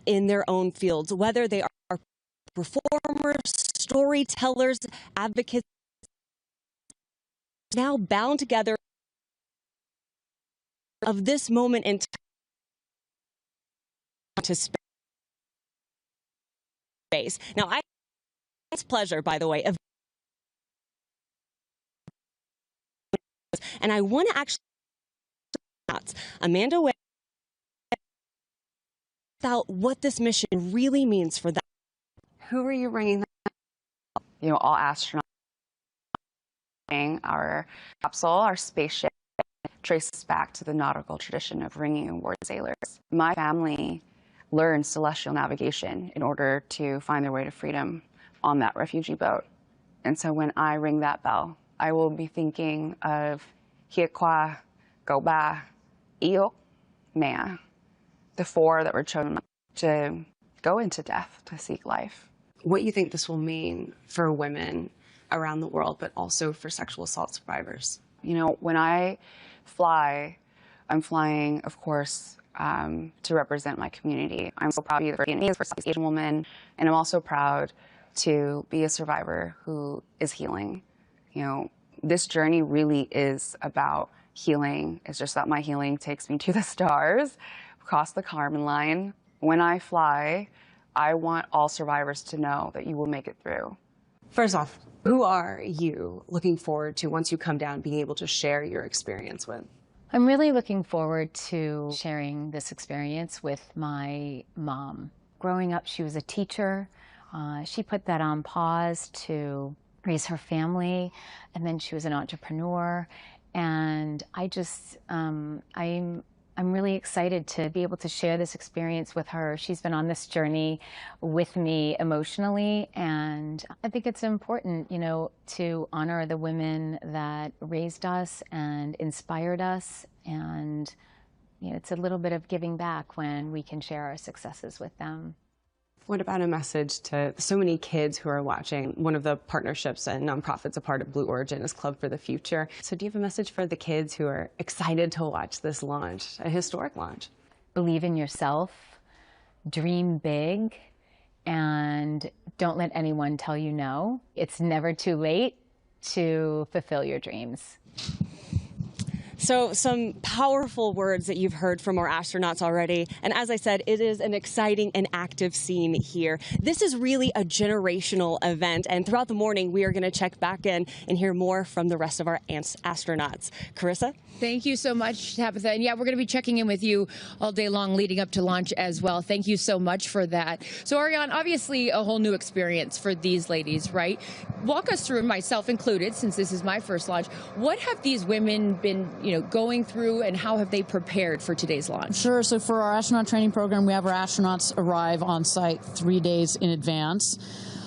in their own fields, whether they are performers, storytellers, advocates, now bound together of this moment in time to space. Now, it's pleasure, by the way, of, and I want to actually Amanda Way about what this mission really means for them. Who are you ringing? You know, all astronauts. Our capsule, our spaceship, traces back to the nautical tradition of ringing aboard sailors. My family learned celestial navigation in order to find their way to freedom on that refugee boat. And so when I ring that bell, I will be thinking of Hiekwa, Goba, Iyo, Mea, the four that were chosen to go into death to seek life. What you think this will mean for women around the world, but also for sexual assault survivors? You know, when I fly, I'm flying, of course, to represent my community. I'm so proud to be the Vietnamese, first Asian woman, and I'm also proud to be a survivor who is healing. You know, this journey really is about healing. It's just that my healing takes me to the stars, across the Kármán line. When I fly, I want all survivors to know that you will make it through. First off, who are you looking forward to once you come down being able to share your experience with? I'm really looking forward to sharing this experience with my mom. Growing up, she was a teacher. She put that on pause to raise her family, and then she was an entrepreneur. And I'm really excited to be able to share this experience with her. She's been on this journey with me emotionally, and I think it's important, you know, to honor the women that raised us and inspired us, and you know, it's a little bit of giving back when we can share our successes with them. What about a message to so many kids who are watching? One of the partnerships and nonprofits a part of Blue Origin is Club for the Future. So do you have a message for the kids who are excited to watch this launch, a historic launch? Believe in yourself, dream big, and don't let anyone tell you no. It's never too late to fulfill your dreams. So some powerful words that you've heard from our astronauts already. And as I said, it is an exciting and active scene here. This is really a generational event. And throughout the morning, we are going to check back in and hear more from the rest of our astronauts. Carissa? Thank you so much, Tabitha. And yeah, we're going to be checking in with you all day long leading up to launch as well. Thank you so much for that. So Ariane, obviously a whole new experience for these ladies, right? Walk us through, myself included, since this is my first launch. What have these women been, you know, going through, and how have they prepared for today's launch? Sure. So for our astronaut training program, we have our astronauts arrive on site 3 days in advance.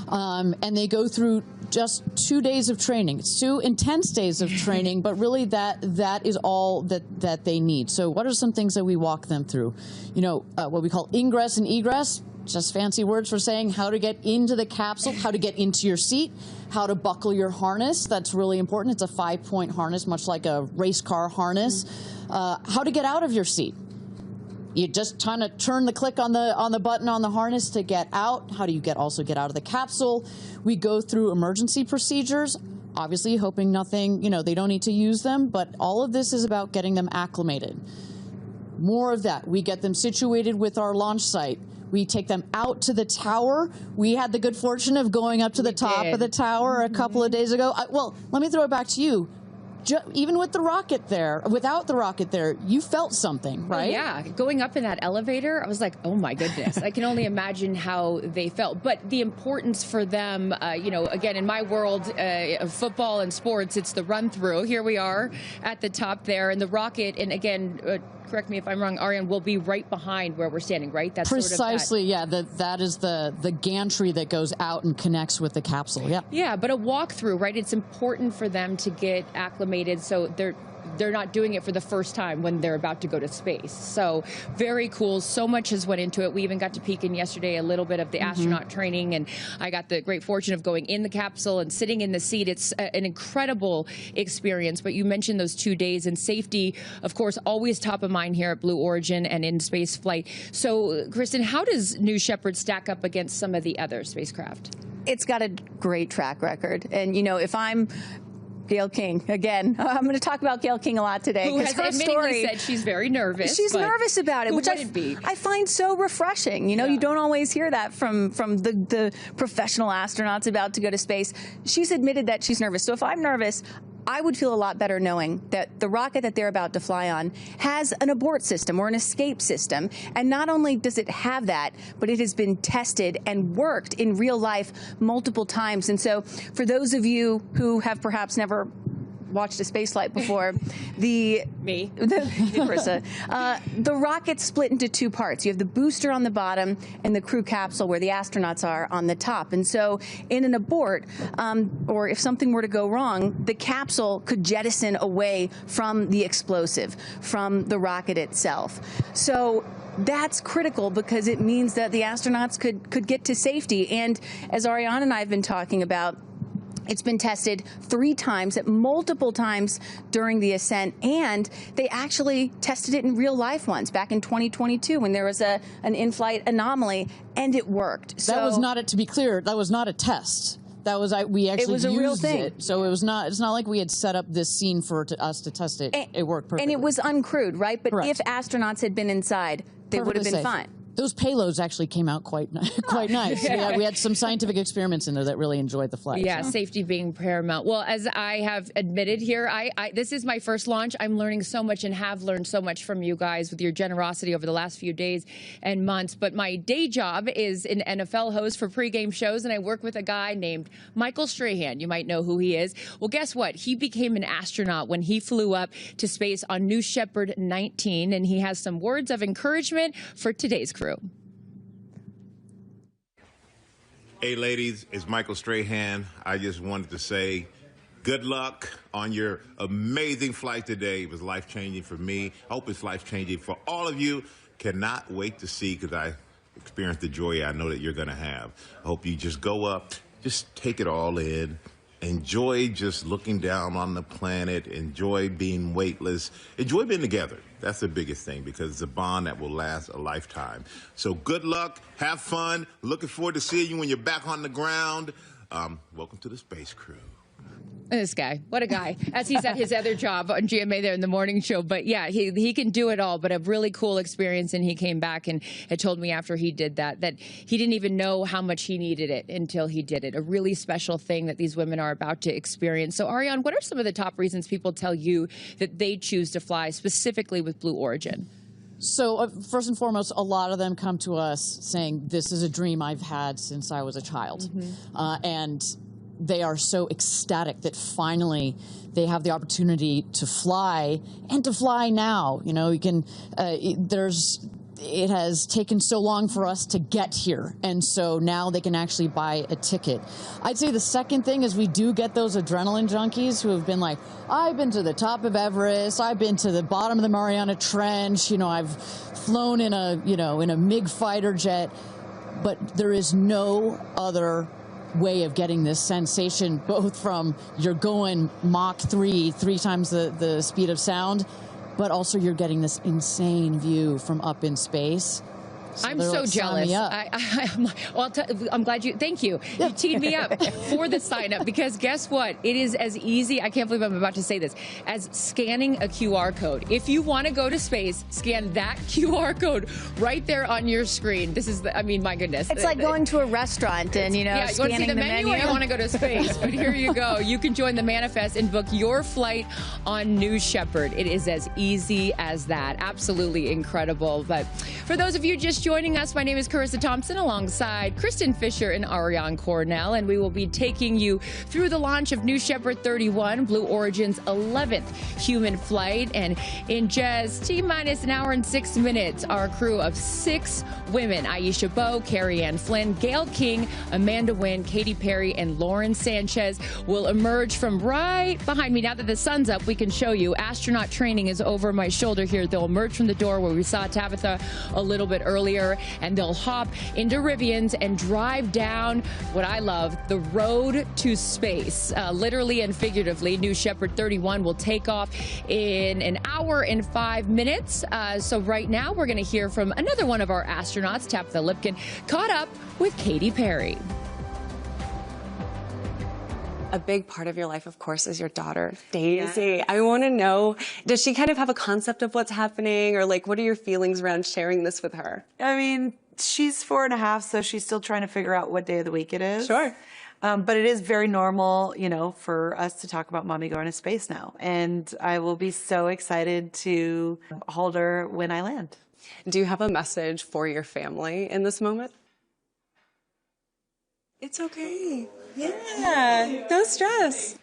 And they go through just 2 days of training. It's 2 intense days of training, but really that is all that they need. So what are some things that we walk them through? You know, what we call ingress and egress, just fancy words for saying how to get into the capsule, how to get into your seat, how to buckle your harness. That's really important. It's a 5-point harness, much like a race car harness. How to get out of your seat. You just kind of turn the click on the button on the harness to get out. How do you also get out of the capsule? We go through emergency procedures, obviously hoping nothing, you know, they don't need to use them, but all of this is about getting them acclimated. More of that. We get them situated with our launch site. We take them out to the tower. We had the good fortune of going up to the top of the tower a couple of days ago. Well, let me throw it back to you. Even with the rocket there, without the rocket there, you felt something, right? Oh, yeah, going up in that elevator, I was like, oh my goodness. I can only imagine how they felt. But the importance for them, you know, again, in my world of football and sports, it's the run through. Here we are at the top there, and the rocket, and again, correct me if I'm wrong, Ariane, will be right behind where we're standing, right? That's precisely, sort of that is the gantry that goes out and connects with the capsule. Yeah. Yeah, but a walkthrough, right? It's important for them to get acclimated so they're not doing it for the first time when they're about to go to space. So very cool. So much has went into it. We even got to peek in yesterday a little bit of the astronaut training, and I got the great fortune of going in the capsule and sitting in the seat. It's an incredible experience. But you mentioned those 2 days, and safety, of course, always top of mind here at Blue Origin and in space flight. So, Kristen, how does New Shepard stack up against some of the other spacecraft? It's got a great track record. And, you know, if I'm Gayle King, again, I'm going to talk about Gayle King a lot today. Who has admittedly said she's very nervous. She's nervous about it, which I find so refreshing. You know, you don't always hear that from the professional astronauts about to go to space. She's admitted that she's nervous. So if I'm nervous, I would feel a lot better knowing that the rocket that they're about to fly on has an abort system or an escape system. And not only does it have that, but it has been tested and worked in real life multiple times. And so for those of you who have perhaps never watched a space flight before, the rocket's split into two parts. You have the booster on the bottom and the crew capsule where the astronauts are on the top. And so in an abort, or if something were to go wrong, the capsule could jettison away from the explosive, from the rocket itself. So that's critical because it means that the astronauts could get to safety. And as Ariane and I have been talking about, it's been tested 3 times, at multiple times during the ascent, and they actually tested it in real life once back in 2022 when there was an in-flight anomaly, and it worked. So that was not, to be clear, that was not a test. That was we actually used real thing. it, so it was not. It's not like we had set up this scene for us to test it. It worked perfectly, and it was uncrewed, right? But correct. If astronauts had been inside, they would have been fine. Those payloads actually came out quite nice. Yeah. We had some scientific experiments in there that really enjoyed the flight. Yeah, so. Safety being paramount. Well, as I have admitted here, this is my first launch. I'm learning so much and have learned so much from you guys with your generosity over the last few days and months. But my day job is an NFL host for pregame shows, and I work with a guy named Michael Strahan. You might know who he is. Well, guess what? He became an astronaut when he flew up to space on New Shepard 19, and he has some words of encouragement for today's crew. Hey ladies, it's Michael Strahan. I just wanted to say good luck on your amazing flight today. It was life-changing for me. I hope it's life-changing for all of you. Cannot wait to see, because I experienced the joy I know that you're going to have. I hope you just go up, just take it all in. Enjoy just looking down on the planet. Enjoy being weightless. Enjoy being together. That's the biggest thing, because it's a bond that will last a lifetime. So good luck. Have fun. Looking forward to seeing you when you're back on the ground. Welcome to the Space Crew. This guy, what a guy, as he's at his other job on GMA there in the morning show. But yeah, he can do it all, but a really cool experience. And he came back and had told me after he did that he didn't even know how much he needed it until he did it. A really special thing that these women are about to experience. So Ariane, what are some of the top reasons people tell you that they choose to fly specifically with Blue Origin? So first and foremost, a lot of them come to us saying, this is a dream I've had since I was a child. And they are so ecstatic that finally they have the opportunity to fly, and to fly now. You know, you can, it has taken so long for us to get here, and so now they can actually buy a ticket. I'd say the second thing is we do get those adrenaline junkies who have been like, I've been to the top of Everest, I've been to the bottom of the Mariana Trench, you know, I've flown in a MiG fighter jet, but there is no other way of getting this sensation, both from you're going Mach 3 times the speed of sound, but also you're getting this insane view from up in space. So I'm so jealous. I'm glad you, thank you. You teed me up for the sign up, because guess what? It is as easy, I can't believe I'm about to say this, as scanning a QR code. If you want to go to space, scan that QR code right there on your screen. This is, I mean, my goodness. It's like going to a restaurant and, you know, yeah, you want to see the menu or you want to go to space. But here you go. You can join the manifest and book your flight on New Shepard. It is as easy as that. Absolutely incredible. But for those of you just just joining us, my name is Carissa Thompson alongside Kristen Fisher and Ariane Cornell, and we will be taking you through the launch of New Shepard 31, Blue Origin's 11th human flight. And in just T-minus an hour and 6 minutes, our crew of 6 women, Aisha Bowe, Carrie Ann Flynn, Gayle King, Amanda Wynn, Katy Perry, and Lauren Sanchez will emerge from right behind me. Now that the sun's up, we can show you. Astronaut training is over my shoulder here. They'll emerge from the door where we saw Tabitha a little bit earlier, and they'll hop into Rivians and drive down what I love, the road to space. Literally and figuratively, New Shepard 31 will take off in an hour and 5 minutes. So right now, we're going to hear from another one of our astronauts, Tabitha Lipkin, caught up with Katy Perry. A big part of your life, of course, is your daughter, Daisy. Yeah. I want to know, does she kind of have a concept of what's happening, or like, what are your feelings around sharing this with her? I mean, she's 4.5, so she's still trying to figure out what day of the week it is. Sure. But it is very normal, you know, for us to talk about mommy going to space now. And I will be so excited to hold her when I land. Do you have a message for your family in this moment? It's okay. Yeah, no stress.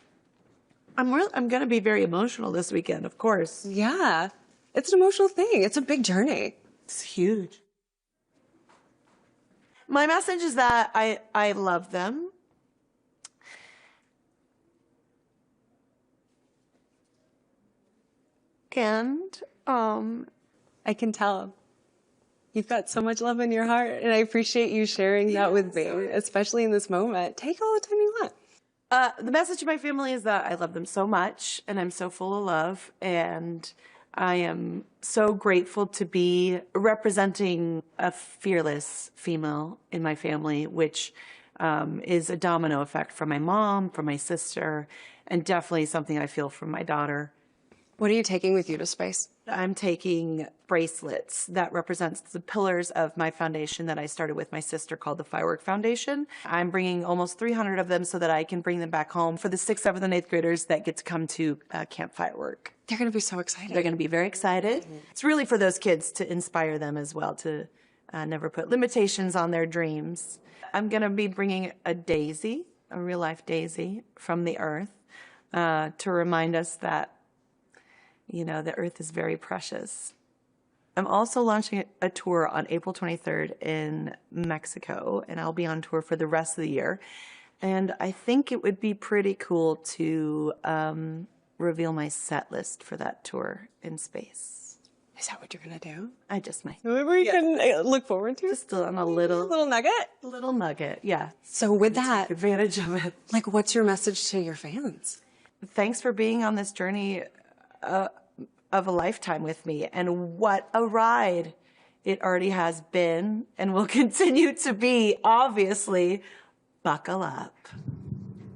I'm going to be very emotional this weekend, of course. Yeah, it's an emotional thing. It's a big journey. It's huge. My message is that I love them. And I can tell. You've got so much love in your heart, and I appreciate you sharing that with me, especially in this moment. Take all the time you want. The message to my family is that I love them so much, and I'm so full of love, and I am so grateful to be representing a fearless female in my family, which is a domino effect from my mom, from my sister, and definitely something I feel from my daughter. What are you taking with you to space? I'm taking bracelets that represents the pillars of my foundation that I started with my sister called the Firework Foundation. I'm bringing almost 300 of them so that I can bring them back home for the 6th, 7th, and 8th graders that get to come to Camp Firework. They're going to be so excited. They're going to be very excited. It's really for those kids to inspire them as well, to never put limitations on their dreams. I'm going to be bringing a daisy, a real-life daisy from the Earth to remind us that, you know, the Earth is very precious. I'm also launching a tour on April 23rd in Mexico, and I'll be on tour for the rest of the year. And I think it would be pretty cool to reveal my set list for that tour in space. Is that what you're going to do? I just might. We can look forward to? Just on a little nugget? Little nugget, yeah. So with that, take advantage of it. Like, what's your message to your fans? Thanks for being on this journey of a lifetime with me, and what a ride it already has been and will continue to be. Obviously, buckle up.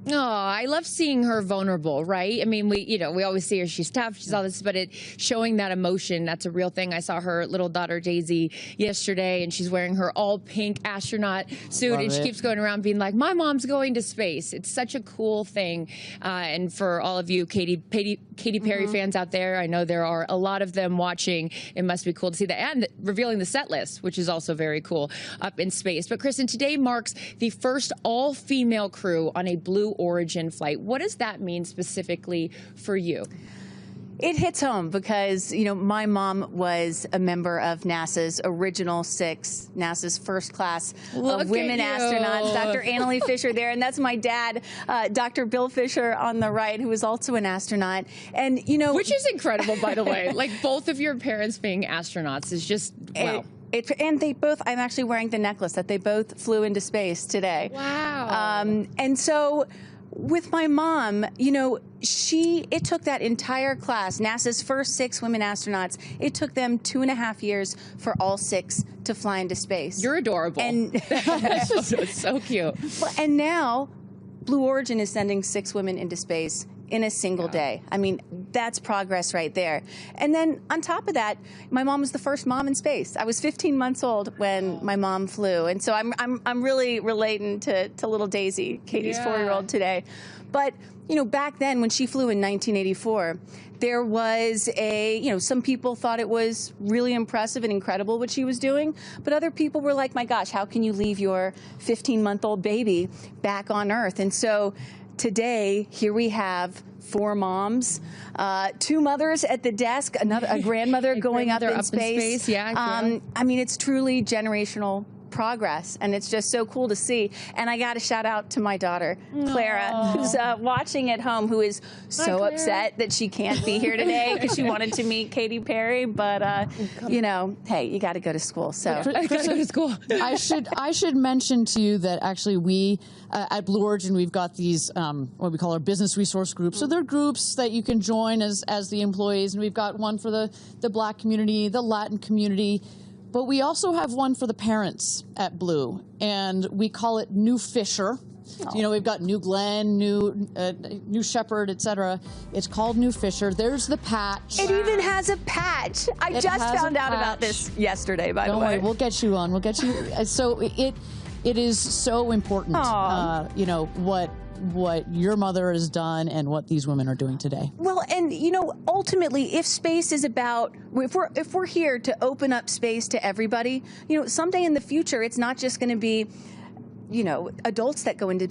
Oh, I love seeing her vulnerable, right? I mean, we always see her, she's tough, she's all this, but showing that emotion, that's a real thing. I saw her little daughter, Daisy, yesterday, and she's wearing her all pink astronaut suit, and she keeps going around being like, my mom's going to space. It's such a cool thing. And for all of you Katy Perry fans out there, I know there are a lot of them watching. It must be cool to see that. And revealing the set list, which is also very cool, up in space. But Kristen, today marks the first all-female crew on a Blue Origin flight. What does that mean specifically for you? It hits home because, you know, my mom was a member of NASA's original 6, NASA's first class of women astronauts. Dr. Annalee Fisher there, and that's my dad, Dr. Bill Fisher on the right, who is also an astronaut. And, you know... Which is incredible, by the way. Like, both of your parents being astronauts is just, wow. And they both, I'm actually wearing the necklace that they both flew into space today. Wow. And so with my mom, you know, it took that entire class, NASA's first 6 women astronauts, it took them 2.5 years for all 6 to fly into space. You're adorable. And it's so cute. And now Blue Origin is sending 6 women into space in a single day. I mean, that's progress right there. And then on top of that, my mom was the first mom in space. I was 15 months old when my mom flew, and so I'm really relating to little Daisy, Katie's 4-year-old today. But, you know, back then when she flew in 1984, there was some people thought it was really impressive and incredible what she was doing, but other people were like, my gosh, how can you leave your 15-month-old baby back on Earth? And so today, here we have 4 moms, 2 mothers at the desk, a grandmother going up in space. Yeah. I mean, it's truly generational progress, and it's just so cool to see. And I got to shout out to my daughter, Clara, who's watching at home, who is so upset that she can't be here today because she wanted to meet Katy Perry. But you know, hey, you got to go to school. So I got to go to school. I should mention to you that actually we at Blue Origin, we've got these what we call our business resource groups. So they're groups that you can join as the employees, and we've got one for the Black community, the Latin community. But we also have one for the parents at Blue, and we call it New Fisher. You know, we've got New Glen, New Shepherd, etc. It's called New Fisher. There's the patch. it even has a patch. I just found out about this yesterday, by the way. Don't worry, we'll get you on. We'll get you. So it is so important, you know, what your mother has done and what these women are doing today. Well, and you know, ultimately, if space is about, if we're here to open up space to everybody, you know, someday in the future, it's not just going to be, you know, adults that go into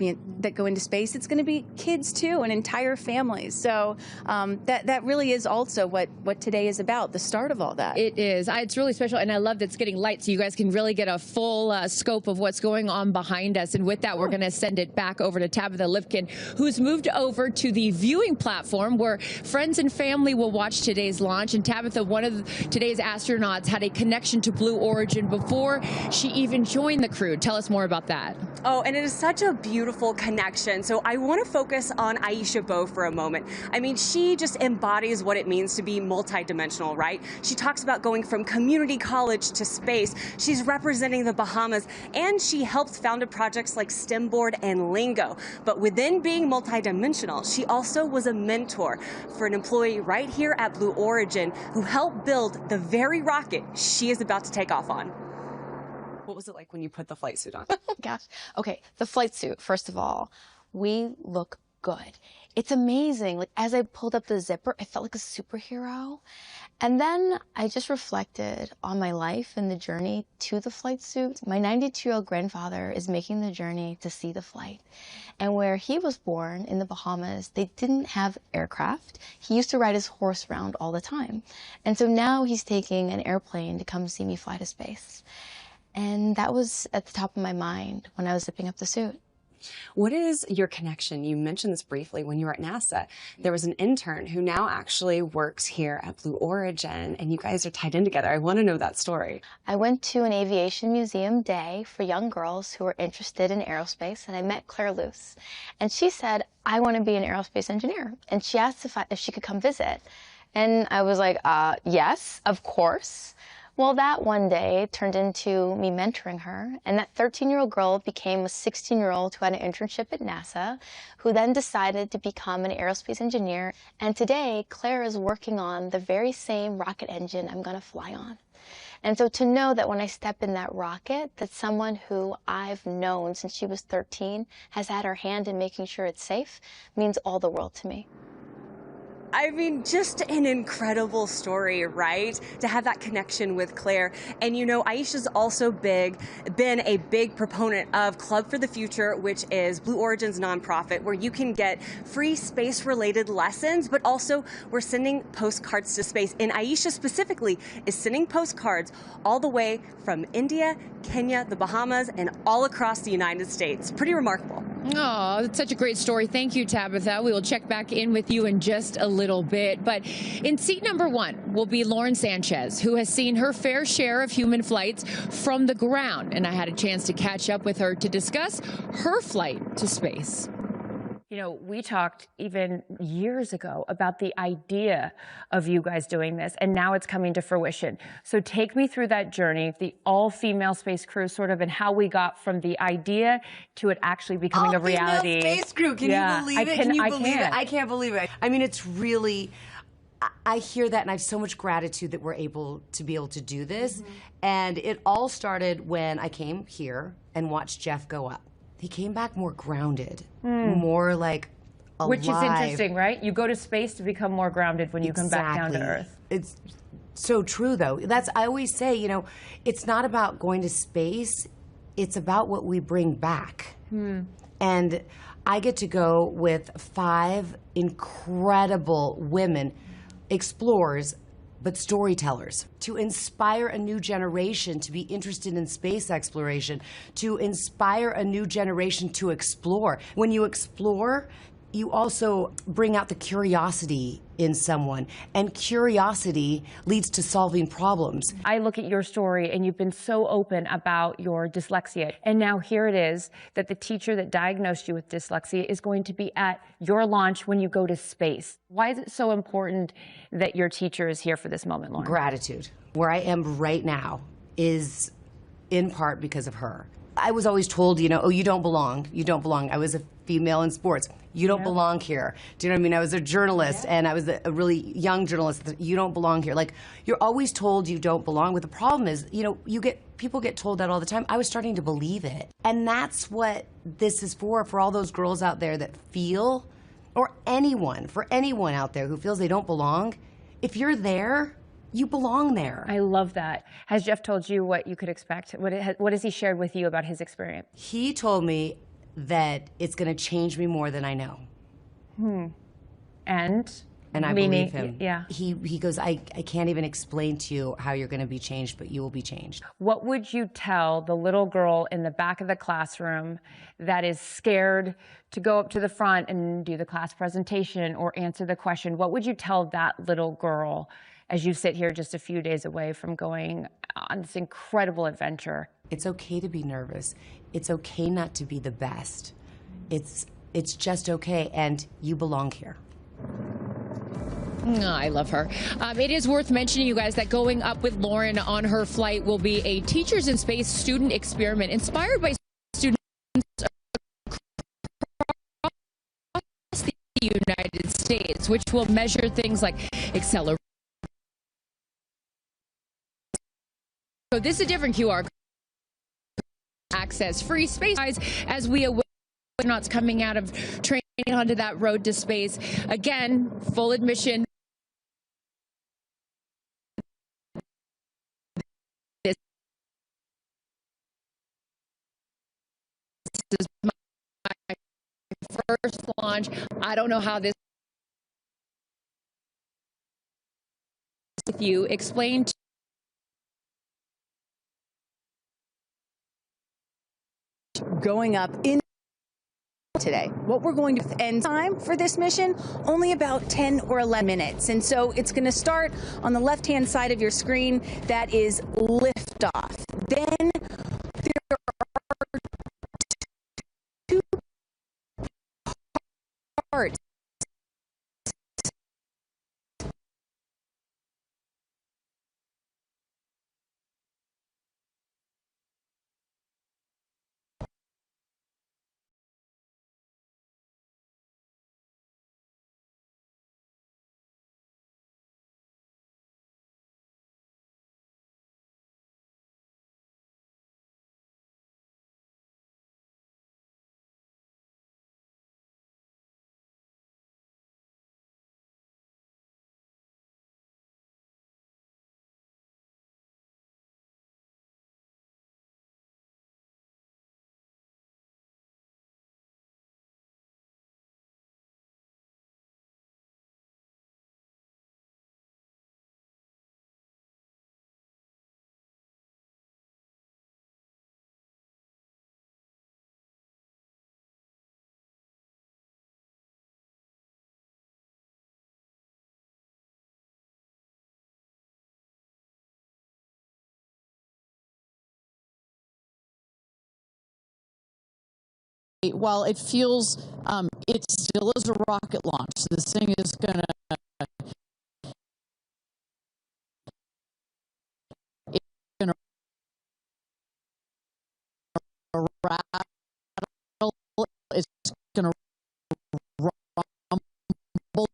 space. It's going to be kids too, and entire families. So that really is also what today is about. The start of all that. It is. It's really special, and I love that it's getting light, so you guys can really get a full scope of what's going on behind us. And with that, we're going to send it back over to Tabitha Lipkin, who's moved over to the viewing platform where friends and family will watch today's launch. And Tabitha, one of today's astronauts, had a connection to Blue Origin before she even joined the crew. Tell us more about that. Oh, and it is such a beautiful connection. So I want to focus on Aisha Bowe for a moment. I mean, she just embodies what it means to be multidimensional, right? She talks about going from community college to space. She's representing the Bahamas, and she helped founded projects like STEMboard and Lingo. But within being multidimensional, she also was a mentor for an employee right here at Blue Origin who helped build the very rocket she is about to take off on. What was it like when you put the flight suit on? Gosh. Okay, the flight suit, first of all, we look good. It's amazing. Like, as I pulled up the zipper, I felt like a superhero. And then I just reflected on my life and the journey to the flight suit. My 92-year-old grandfather is making the journey to see the flight. And where he was born, in the Bahamas, they didn't have aircraft. He used to ride his horse around all the time. And so now he's taking an airplane to come see me fly to space. And that was at the top of my mind when I was zipping up the suit. What is your connection? You mentioned this briefly when you were at NASA. There was an intern who now actually works here at Blue Origin, and you guys are tied in together. I want to know that story. I went to an aviation museum day for young girls who were interested in aerospace, and I met Claire Luce. And she said, I want to be an aerospace engineer. And she asked if she could come visit. And I was like, yes, of course. Well, that one day turned into me mentoring her, and that 13-year-old girl became a 16-year-old who had an internship at NASA, who then decided to become an aerospace engineer. And today, Claire is working on the very same rocket engine I'm going to fly on. And so to know that when I step in that rocket, that someone who I've known since she was 13 has had her hand in making sure it's safe means all the world to me. I mean, just an incredible story, right? To have that connection with Claire. And you know, Aisha's also been a big proponent of Club for the Future, which is Blue Origin's nonprofit, where you can get free space-related lessons, but also we're sending postcards to space. And Aisha specifically is sending postcards all the way from India, Kenya, the Bahamas, and all across the United States. Pretty remarkable. Oh, that's such a great story. Thank you, Tabitha. We will check back in with you in just a little bit. But in seat number 1 will be Lauren Sanchez, who has seen her fair share of human flights from the ground. And I had a chance to catch up with her to discuss her flight to space. You know, we talked even years ago about the idea of you guys doing this, and now it's coming to fruition. So take me through that journey, the all-female space crew, sort of, and how we got from the idea to it actually becoming a reality. All-female space crew, can you believe it? Can you believe it? I can't believe it. I mean, it's really, I hear that, and I have so much gratitude that we're able to do this. And it all started when I came here and watched Jeff go up. He came back more grounded, more like alive. Which is interesting, right? You go to space to become more grounded when you come back down to Exactly. Earth. It's so true, though. I always say, it's not about going to space. It's about what we bring back. And I get to go with 5 incredible women, explorers, but storytellers, to inspire a new generation to be interested in space exploration, to inspire a new generation to explore. When you explore, you also bring out the curiosity in someone, and curiosity leads to solving problems. I look at your story, and you've been so open about your dyslexia. And now here it is that the teacher that diagnosed you with dyslexia is going to be at your launch when you go to space. Why is it so important that your teacher is here for this moment, Lauren? Gratitude. Where I am right now is in part because of her. I was always told, oh, you don't belong. You don't belong. I was a female in sports. You don't belong here. Do you know what I mean? I was a journalist, and I was a really young journalist. You don't belong here. Like, you're always told you don't belong. But the problem is, people get told that all the time. I was starting to believe it. And that's what this is for all those girls out there that feel, or for anyone out there who feels they don't belong. If you're there, you belong there. I love that. Has Jeff told you what you could expect? What has he shared with you about his experience? He told me that it's going to change me more than I know. And I believe him. Yeah. He goes, I can't even explain to you how you're going to be changed, but you will be changed. What would you tell the little girl in the back of the classroom that is scared to go up to the front and do the class presentation or answer the question? What would you tell that little girl as you sit here just a few days away from going on this incredible adventure? It's okay to be nervous. It's okay not to be the best. It's just okay, and you belong here. I love her. It is worth mentioning, you guys, that going up with Lauren on her flight will be a Teachers in Space student experiment inspired by students across the United States, which will measure things like acceleration. So this is a different QR code. Access free space as we await astronauts coming out of training onto that road to space. Again, full admission. This is my first launch. I don't know how this with you. Explain to going up in today. What we're going to end time for this mission, only about 10 or 11 minutes. And so it's going to start on the left-hand side of your screen. That is liftoff. Then there are 2 parts. While it feels, it still is a rocket launch. This thing is going to rattle. It's going to rumble.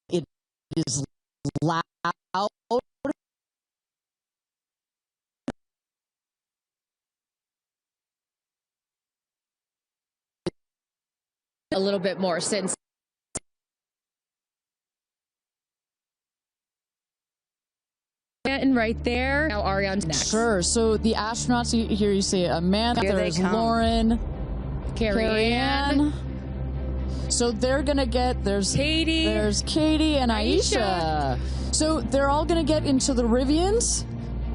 It is loud. a little bit more since. And right there, now Ariane's next. Sure. So the astronauts, here you see Amanda, there's Lauren, Carrie Ann. So they're gonna get, there's Katy and Aisha. So they're all gonna get into the Rivians.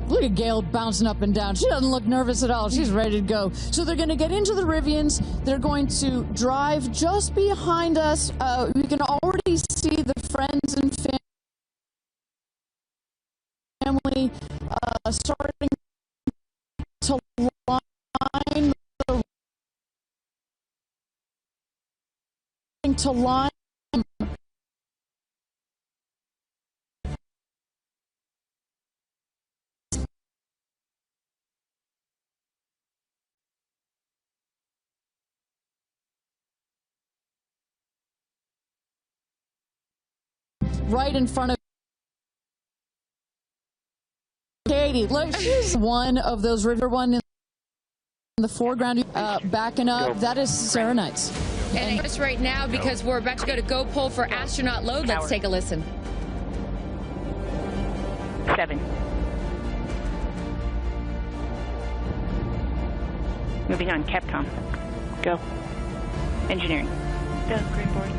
Look at Gayle bouncing up and down. She doesn't look nervous at all. She's ready to go. So they're gonna get into the Rivians. They're going to drive just behind us. You can already see the friends and family starting to line right in front of Katy. Look, she's one of those river one in the foreground, backing up. That is Sarah Knight's. And just right now, because we're about to go to Go Pull for astronaut load, let's take a listen. 7. Moving on, Capcom. Go. Engineering. Go, green board.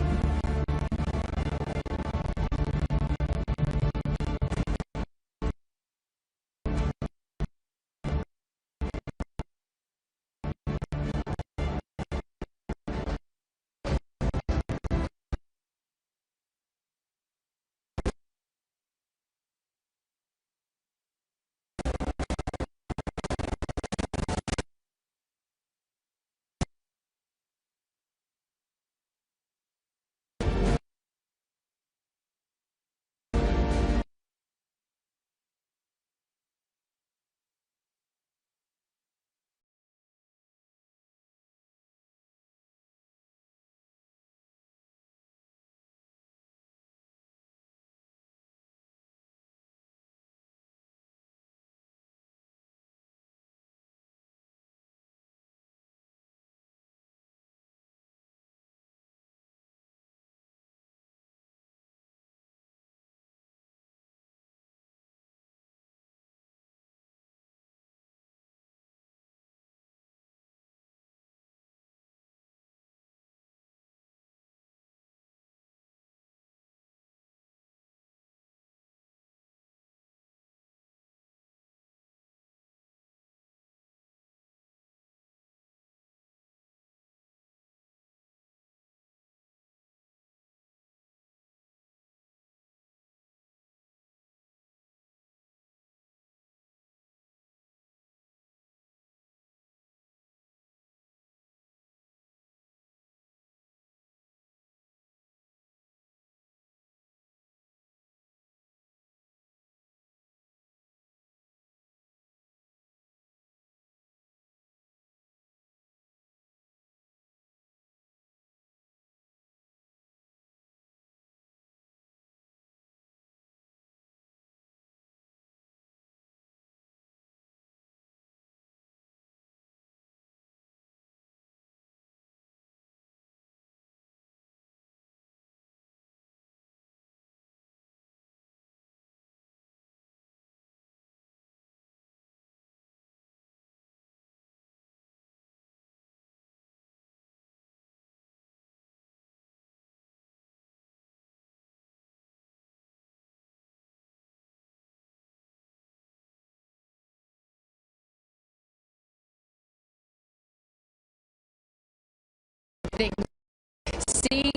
Seeing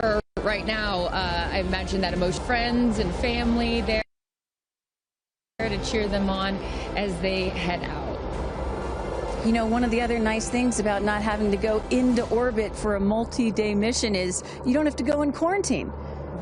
her right now, I imagine that emotion, friends and family there to cheer them on as they head out. You know, one of the other nice things about not having to go into orbit for a multi-day mission is you don't have to go in quarantine.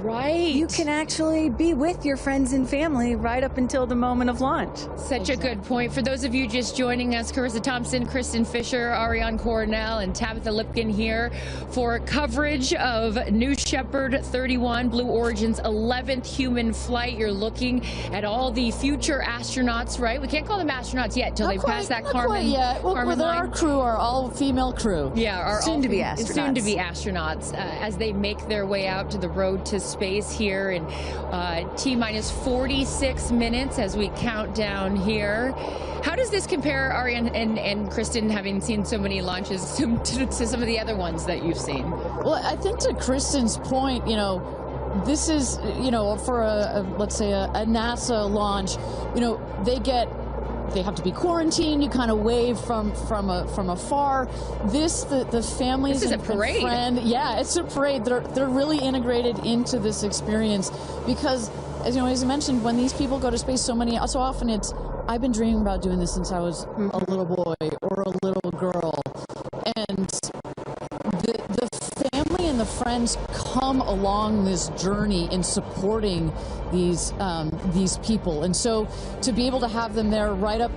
Right. You can actually be with your friends and family right up until the moment of launch. Such a good point. For those of you just joining us, Carissa Thompson, Kristen Fisher, Ariane Cornell, and Tabitha Lipkin here for coverage of New Shepard 31, Blue Origin's 11th human flight. You're looking at all the future astronauts, right? We can't call them astronauts yet until they've passed that Carmen. Well, Carmen with line. our crew, our all-female crew. Yeah, our soon-to-be astronauts. Soon-to-be astronauts as they make their way out to the road to space here in T-minus 46 minutes as we count down here. How does this compare, Ariane and Kristen, having seen so many launches to some of the other ones that you've seen? Well, I think to Kristen's point, you know, this is, you know, for let's say a NASA launch, you know, they have to be quarantined. You kind of wave from afar. The families. This is a parade. Yeah, it's a parade. They're really integrated into this experience because, as you know, as you mentioned, when these people go to space, so often it's, I've been dreaming about doing this since I was a little boy or a little girl, and the family and the friends come along this journey in supporting these people, and so to be able to have them there right up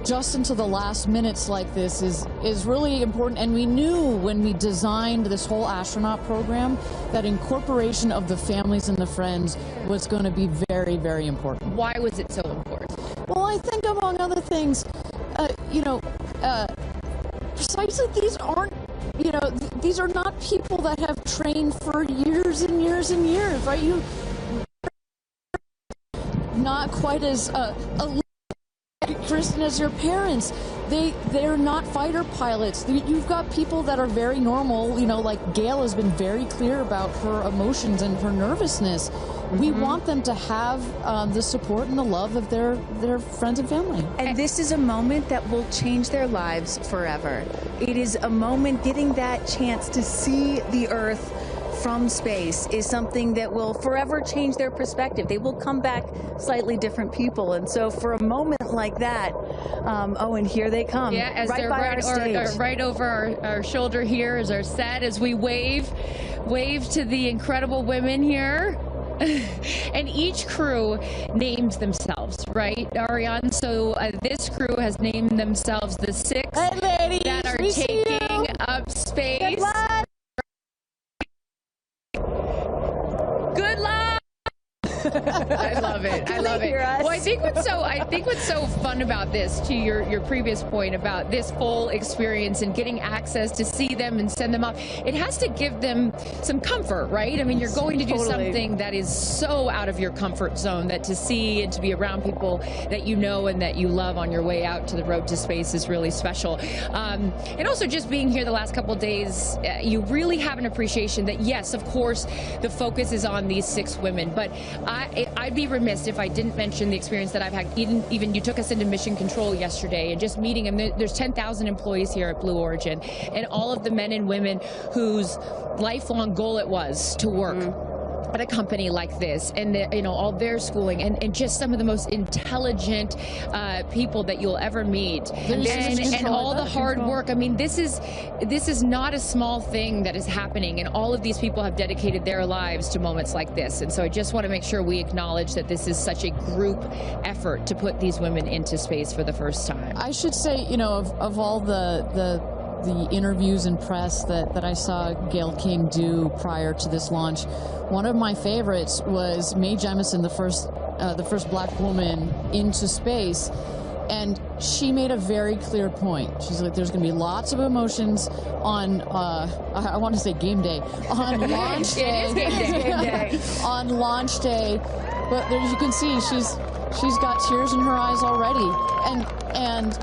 just into the last minutes like this is really important. And we knew when we designed this whole astronaut program that incorporation of the families and the friends was going to be very, very important. Why was it so important? Well, I think among other things, you know, precisely these aren't, you know, these are not people that have trained for years and years and years, right? You not quite as Kristen as your parents. They're not fighter pilots. You've got people that are very normal, you know, like Gayle has been very clear about her emotions and her nervousness. We want them to have the support and the love of their friends and family. And this is a moment that will change their lives forever. It is a moment, getting that chance to see the Earth from space is something that will forever change their perspective. They will come back slightly different people. And so for a moment like that, oh, and here they come. Yeah, as right they're by our stage. right over our shoulder here is our set as we wave to the incredible women here. And each crew names themselves, right, Ariane? So this crew has named themselves the 6 that are taking up space. Good luck. Good luck. I love it. I love it. Well, I think what's so fun about this, to your previous point about this full experience and getting access to see them and send them off, it has to give them some comfort, right? I mean, you're going to do something that is so out of your comfort zone that to see and to be around people that you know and that you love on your way out to the road to space is really special. And also just being here the last couple of days, you really have an appreciation that, yes, of course, the focus is on these 6 women, but I'd be remiss if I didn't mention the experience that I've had. Even you took us into mission control yesterday and just meeting them. There's 10,000 employees here at Blue Origin, and all of the men and women whose lifelong goal it was to work at a company like this, and you know, all their schooling, and just some of the most intelligent people that you'll ever meet, and all the hard work. I mean, this is not a small thing that is happening, and all of these people have dedicated their lives to moments like this. And so I just want to make sure we acknowledge that this is such a group effort to put these women into space for the first time. I should say, you know, of all the interviews and press that I saw Gayle King do prior to this launch, one of my favorites was Mae Jemison, the first black woman into space, and she made a very clear point. She's like, there's going to be lots of emotions on I want to say game day, on launch day. It is game day. On launch day, but there, you can see she's got tears in her eyes already, and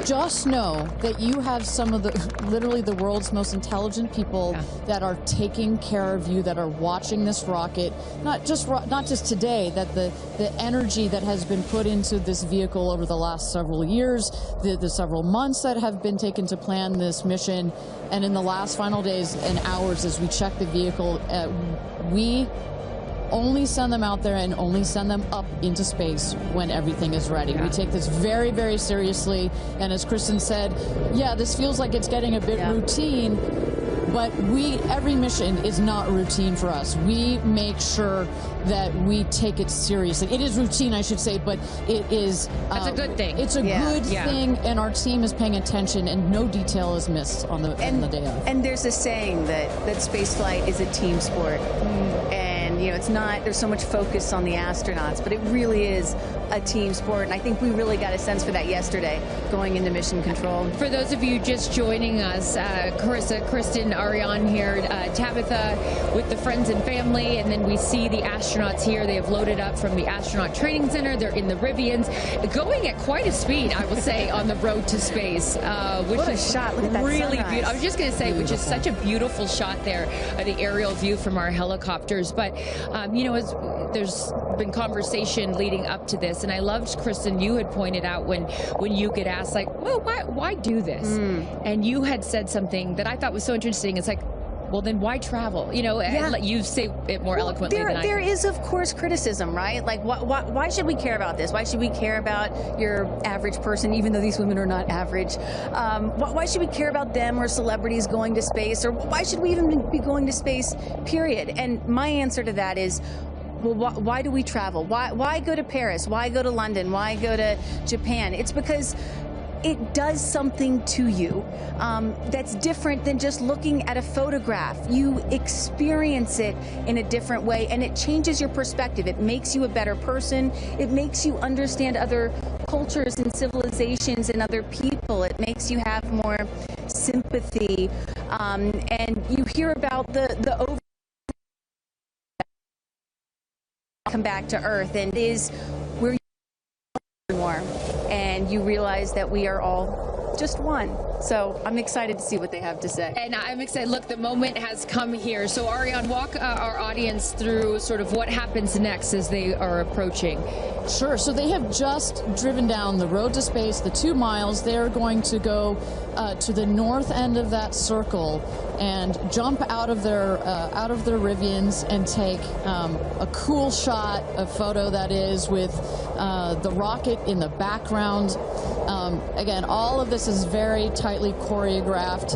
just know that you have some of literally the world's most intelligent people that are taking care of you, that are watching this rocket, not just today, that the energy that has been put into this vehicle over the last several years, the several months that have been taken to plan this mission, and in the last final days and hours as we check the vehicle, we only send them out there and only send them up into space when everything is ready. We take this very, very seriously. And as Kristen said, yeah, this feels like it's getting a bit routine. But every mission is not routine for us. We make sure that we take it seriously. It is routine, I should say, but it is... That's a good thing. It's a good thing, and our team is paying attention, and no detail is missed on the day of. And there's a saying that spaceflight is a team sport. And, it's not, there's so much focus on the astronauts, but it really is a team sport. And I think we really got a sense for that yesterday going into mission control. For those of you just joining us, Carissa, Kristen, Ariane here, Tabitha with the friends and family, and then we see the astronauts here. They have loaded up from the astronaut training center. They're in the Rivians, going at quite a speed, I will say, on the road to space, which what a is shot. Look at that really sunrise. beautiful. I was just going to say, which is such a beautiful shot there, the aerial view from our helicopters. But, there's been conversation leading up to this, and I loved, Kristen, you had pointed out when you get asked, like, well, why do this? And you had said something that I thought was so interesting. It's like, well, then why travel? You say it more eloquently than I do. There is, of course, criticism, right? Like, why should we care about this? Why should we care about your average person, even though these women are not average? Why should we care about them or celebrities going to space? Or why should we even be going to space, period? And my answer to that is, well, why do we travel? Why go to Paris? Why go to London? Why go to Japan? It's because it does something to you that's different than just looking at a photograph. You experience it in a different way, and it changes your perspective. It makes you a better person. It makes you understand other cultures and civilizations and other people. It makes you have more sympathy, and you hear about the over come back to Earth, and is where you more, and you realize that we are all just one. So I'm excited to see what they have to say. And I'm excited. Look, the moment has come here. So Ariane, walk our audience through sort of what happens next as they are approaching. Sure. So they have just driven down the road to space, the 2 miles. They're going to go to the north end of that circle and jump out of their Rivians and take a cool shot, a photo that is, with the rocket in the background. Again, all of this is very tightly choreographed,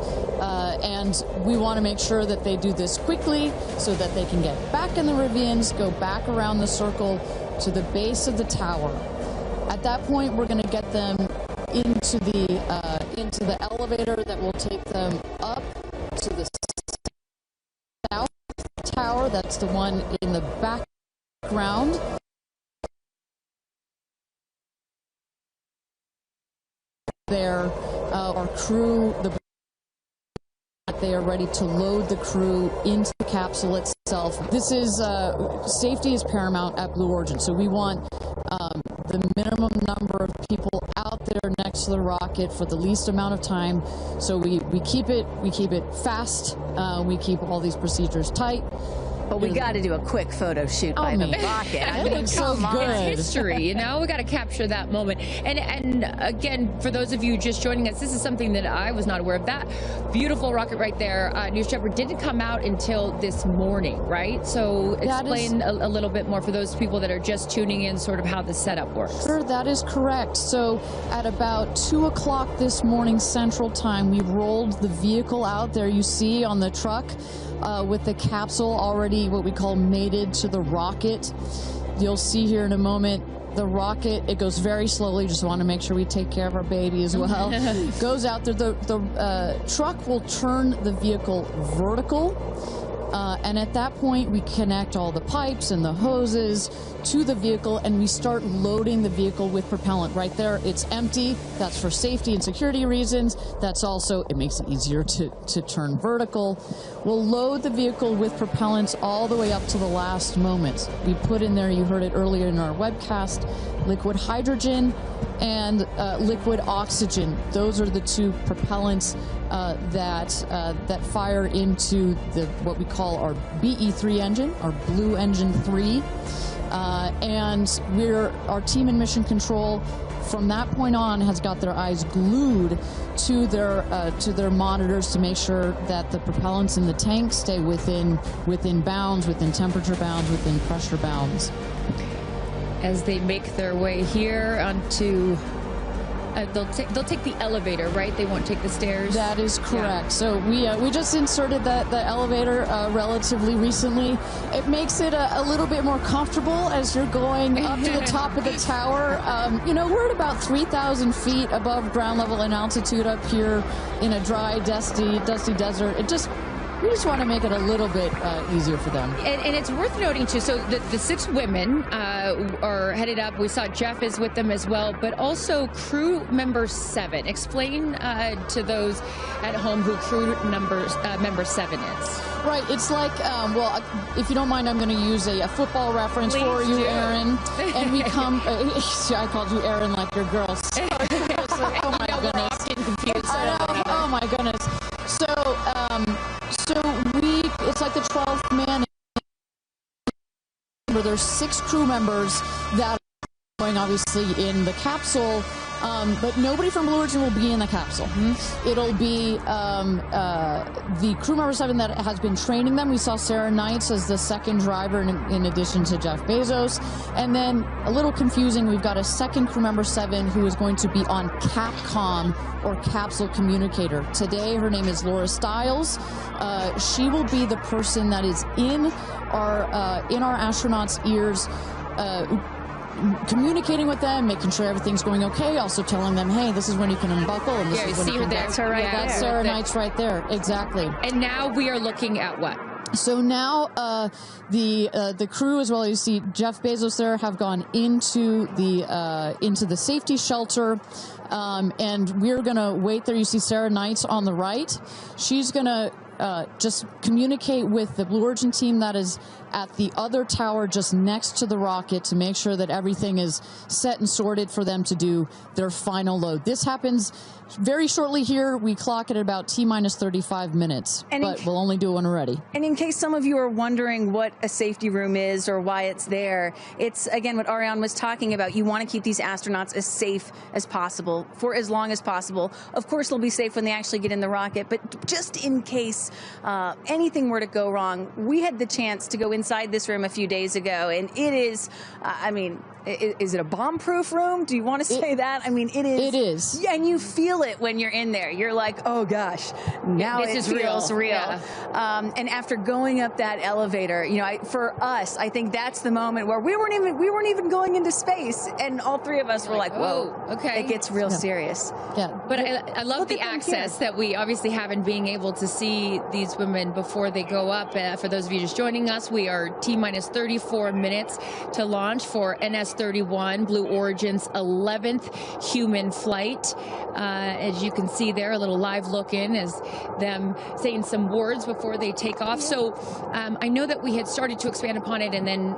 and we want to make sure that they do this quickly so that they can get back in the Rivians, go back around the circle to the base of the tower. At that point, we're going to get them into the elevator that will take them up to the south tower. That's the one in the background. There, our crew, they are ready to load the crew into the capsule itself. This is, safety is paramount at Blue Origin, so we want the minimum number of people out there next to the rocket for the least amount of time. So we keep it fast, we keep all these procedures tight. But we got to do a quick photo shoot by the rocket. I mean, so good. It's history, we got to capture that moment. And again, for those of you just joining us, this is something that I was not aware of. That beautiful rocket right there, News Shepherd, didn't come out until this morning, right? So explain a little bit more for those people that are just tuning in, sort of how the setup works. Sure, that is correct. So at about 2 o'clock this morning Central Time, we rolled the vehicle out. There you see on the truck with the capsule already what we call mated to the rocket. You'll see here in a moment the rocket, it goes very slowly, just want to make sure we take care of our baby as well. Goes out there, the truck will turn the vehicle vertical, and at that point we connect all the pipes and the hoses to the vehicle, and we start loading the vehicle with propellant. Right there, it's empty. That's for safety and security reasons. That's also, it makes it easier to turn vertical. We'll load the vehicle with propellants all the way up to the last moment. We put in there, you heard it earlier in our webcast, liquid hydrogen and liquid oxygen. Those are the two propellants that fire into what we call our BE3 engine, our Blue Engine 3. And our team in Mission Control from that point on has got their eyes glued to their monitors to make sure that the propellants in the tank stay within bounds, within temperature bounds, within pressure bounds. As they make their way here onto they'll take the elevator, right? They won't take the stairs. That is correct. So we just inserted the elevator relatively recently. It makes it a little bit more comfortable as you're going up to the top of the tower. You know, we're at about 3,000 feet above ground level in altitude up here in a dry, dusty desert. We just want to make it a little bit easier for them. And it's worth noting, too, so the 6 women are headed up. We saw Jeff is with them as well, but also crew member 7. Explain to those at home who crew member 7 is. Right. It's like, well, if you don't mind, I'm going to use a football reference for you, Aaron. And we come, I called you Aaron like your girl. So, oh, my goodness. Oh, my goodness. So it's like the 12th man. There's 6 crew members that are going obviously in the capsule, but nobody from Blue Origin will be in the capsule. It'll be the crew member 7 that has been training them. We saw Sarah Knights as the second driver in addition to Jeff Bezos. And then, a little confusing, we've got a second crew member 7 who is going to be on Capcom, or capsule communicator. Today, her name is Laura Stiles. She will be the person that is in our astronauts' ears, communicating with them, making sure everything's going okay, also telling them, hey, this is when you can unbuckle, and this is when you can... That's her right there. That's Sarah Knights right there, exactly. And now we are looking at what? So now the crew, as well as you see Jeff Bezos there, have gone into the safety shelter, and we're gonna wait there. You see Sarah Knights on the right. She's gonna just communicate with the Blue Origin team that is at the other tower just next to the rocket to make sure that everything is set and sorted for them to do their final load. This happens very shortly here. We clock it at about T-minus 35 minutes, but we'll only do one already. And in case some of you are wondering what a safety room is or why it's there, it's, again, what Ariane was talking about. You want to keep these astronauts as safe as possible for as long as possible. Of course, they'll be safe when they actually get in the rocket, but just in case anything were to go wrong, we had the chance to go inside this room a few days ago, and it is, I mean, is it a bomb-proof room? Do you want to say that? I mean, it is. It is. Yeah, and you feel it when you're in there. You're like, oh gosh, now this feels real. Yeah. And after going up that elevator, you know, for us, I think that's the moment where we weren't even going into space, and all 3 of us were like, whoa, okay, it gets real serious. Yeah. But I love the access that we obviously have in being able to see these women before they go up. For those of you just joining us, we are T-minus 34 minutes to launch for NS-31, Blue Origin's 11th human flight. As you can see there, a little live look in as them saying some words before they take off. So I know that we had started to expand upon it and then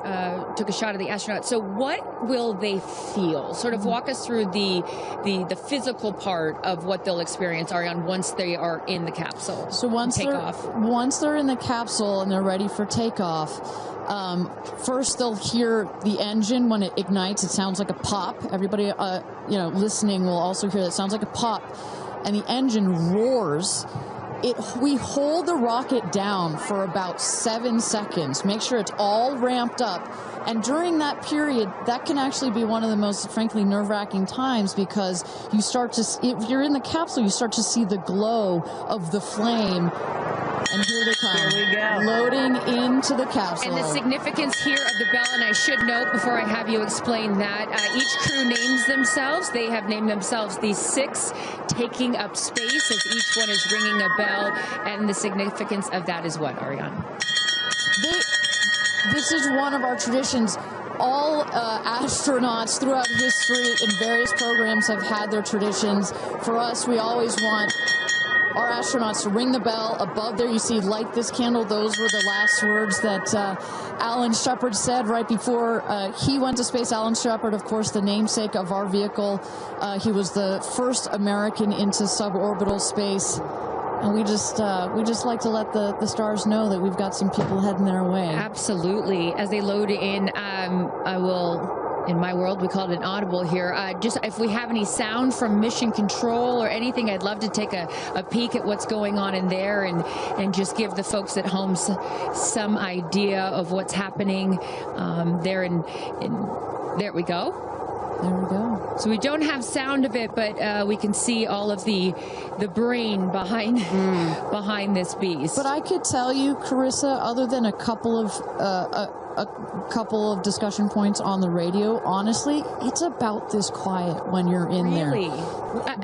took a shot of the astronauts. So what will they feel? Sort of walk us through the physical part of what they'll experience, Ariane, once they are in the capsule. So once they're in the capsule and they're ready for takeoff, first they'll hear the engine when it ignites. It sounds like a pop. Everybody, you know, listening will also hear that. It sounds like a pop, and the engine roars. We hold the rocket down for about 7 seconds. Make sure it's all ramped up. And during that period, that can actually be one of the most, frankly, nerve-wracking times, because you start to, if you're in the capsule, you start to see the glow of the flame. And here they come. Here we go. Loading into the capsule. And the significance here of the bell, and I should note before I have you explain that, each crew names themselves. They have named themselves the 6 taking up space, as each one is ringing a bell. And the significance of that is what, Ariane? This is one of our traditions. All astronauts throughout history in various programs have had their traditions. For us, we always want our astronauts to ring the bell. Above there, you see, light this candle. Those were the last words that Alan Shepard said right before he went to space. Alan Shepard, of course, the namesake of our vehicle. He was the first American into suborbital space. And we just like to let the stars know that we've got some people heading their way. Absolutely. As they load in, I will, in my world, we call it an audible here. Just if we have any sound from mission control or anything, I'd love to take a peek at what's going on in there and just give the folks at home some idea of what's happening there. There we go. There we go. So we don't have sound of it, but we can see all of the brain behind behind this beast. But I could tell you, Carissa, other than a couple of discussion points on the radio, honestly, it's about this quiet when you're in there. Really?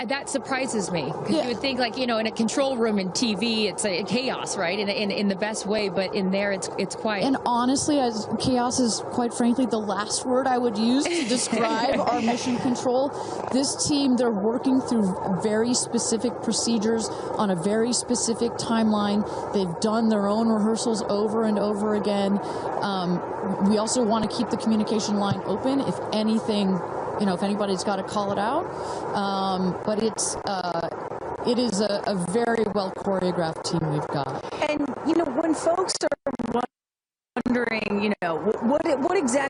That surprises me. Because you would think, like, you know, in a control room in TV, it's a chaos, right? In the best way, but in there, it's quiet. And honestly, chaos is, quite frankly, the last word I would use to describe our mission control. This team, they're working through very specific procedures on a very specific timeline. They've done their own rehearsals over and over again. We also want to keep the communication line open if anything, you know, if anybody's got to call it out. But it is a very well choreographed team we've got. And, you know, when folks are wondering, you know, what exactly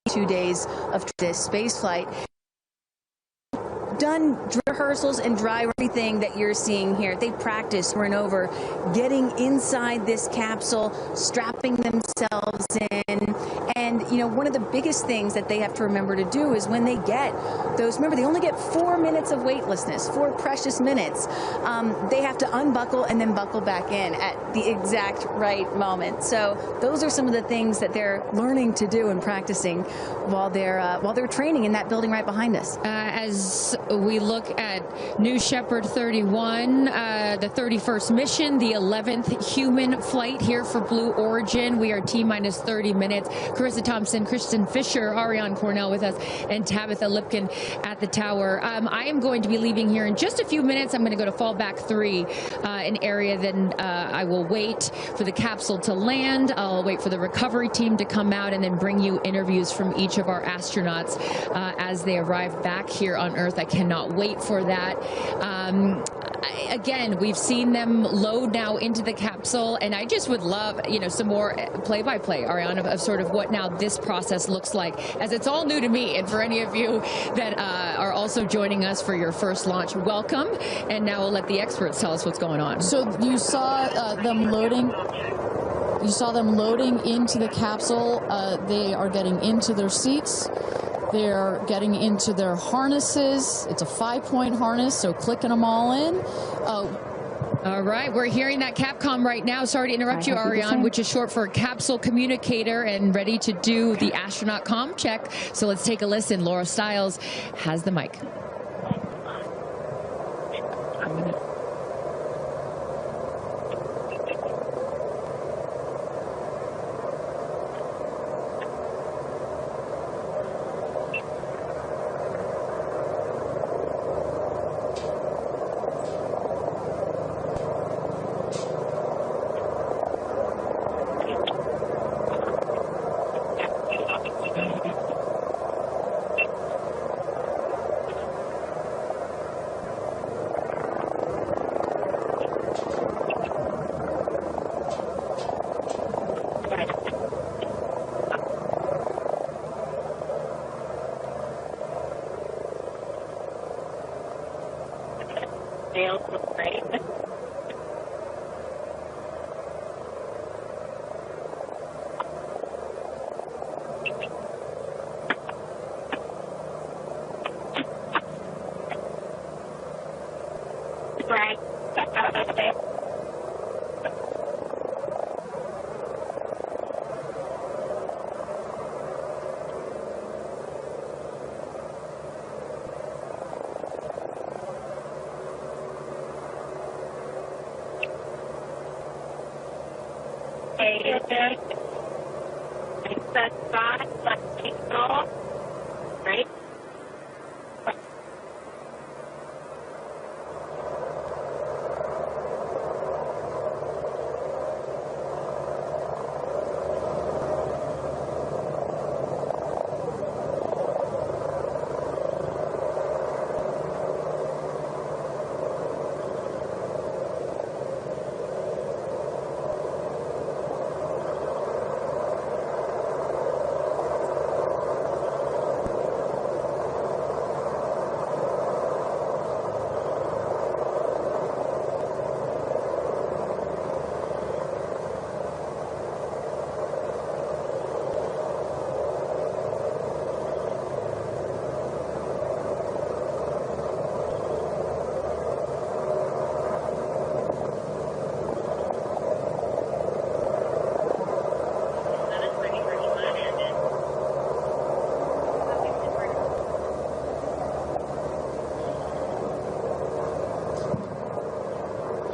2 days of this space flight, done rehearsals and dry everything that you're seeing here. They practice over and over getting inside this capsule, strapping themselves in. And, you know, one of the biggest things that they have to remember to do is when they get those, remember, they only get 4 minutes of weightlessness, 4 precious minutes. They have to unbuckle and then buckle back in at the exact right moment. So those are some of the things that they're learning to do and practicing while they're training in that building right behind us. As we look at New Shepard 31, the 31st mission, the 11th human flight here for Blue Origin. We are T-minus 30 minutes. Carissa Thompson, Kristen Fisher, Ariane Cornell with us, and Tabitha Lipkin at the tower. I am going to be leaving here in just a few minutes. I'm going to go to fallback 3, an area. Then I will wait for the capsule to land. I'll wait for the recovery team to come out and then bring you interviews from each of our astronauts as they arrive back here on Earth. I cannot wait for that. Again, we've seen them load now into the capsule, and I just would love, you know, some more play-by-play, Ariane, of sort of what now this process looks like, as it's all new to me. And for any of you that are also joining us for your first launch, welcome. And now we'll let the experts tell us what's going on. So you saw them loading. You saw them loading into the capsule. They are getting into their seats. They're getting into their harnesses. It's a 5-point harness, so clicking them all in. All right, we're hearing that Capcom right now. Sorry to interrupt you, Ariane, which is short for Capsule Communicator, and ready to do the astronaut comm check. So let's take a listen. Laura Stiles has the mic.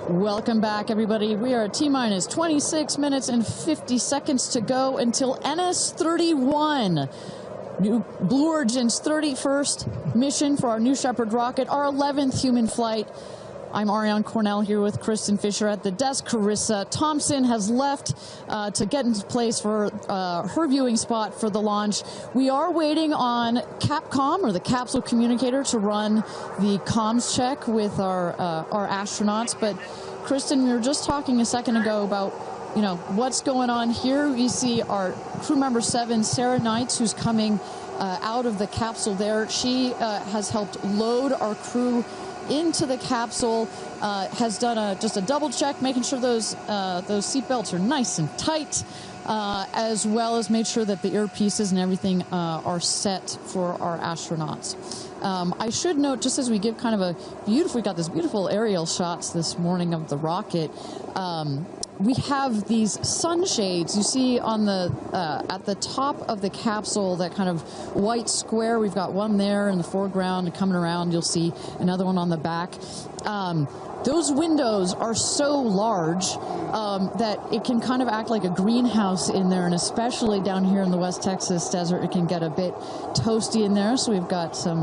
Welcome back, everybody. We are at T-minus 26 minutes and 50 seconds to go until NS-31. New Blue Origin's 31st mission for our New Shepard rocket, our 11th human flight. I'm Ariane Cornell here with Kristen Fisher at the desk. Carissa Thompson has left to get into place for her viewing spot for the launch. We are waiting on Capcom, or the capsule communicator, to run the comms check with our astronauts. But Kristen, we were just talking a second ago about what's going on here. We see our crew member 7, Sarah Knights, who's coming out of the capsule there. She has helped load our crew into the capsule, has done just a double check, making sure those seatbelts are nice and tight, as well as made sure that the earpieces and everything are set for our astronauts. I should note, just as we give kind of we got this beautiful aerial shots this morning of the rocket. We have these sunshades you see on the at the top of the capsule, that kind of white square. We've got one there in the foreground, and coming around you'll see another one on the back. Those windows are so large that it can kind of act like a greenhouse in there, and especially down here in the West Texas desert, it can get a bit toasty in there. So we've got some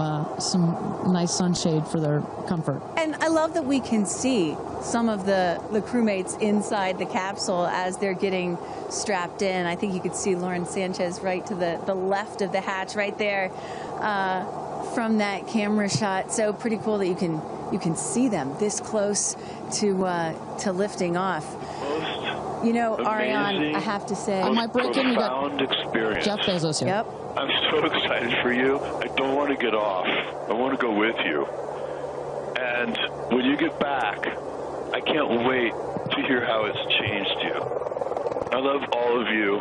nice sunshade for their comfort. And I love that we can see some of the crewmates inside the capsule as they're getting strapped in. I think you could see Lauren Sanchez right to the left of the hatch right there from that camera shot. So pretty cool that you can see them this close to lifting off. Ariane, I have to say, I might break in. We got experience. Jeff Bezos here. Yep. I'm so excited for you. I don't want to get off. I want to go with you. And when you get back, I can't wait to hear how it's changed you. I love all of you.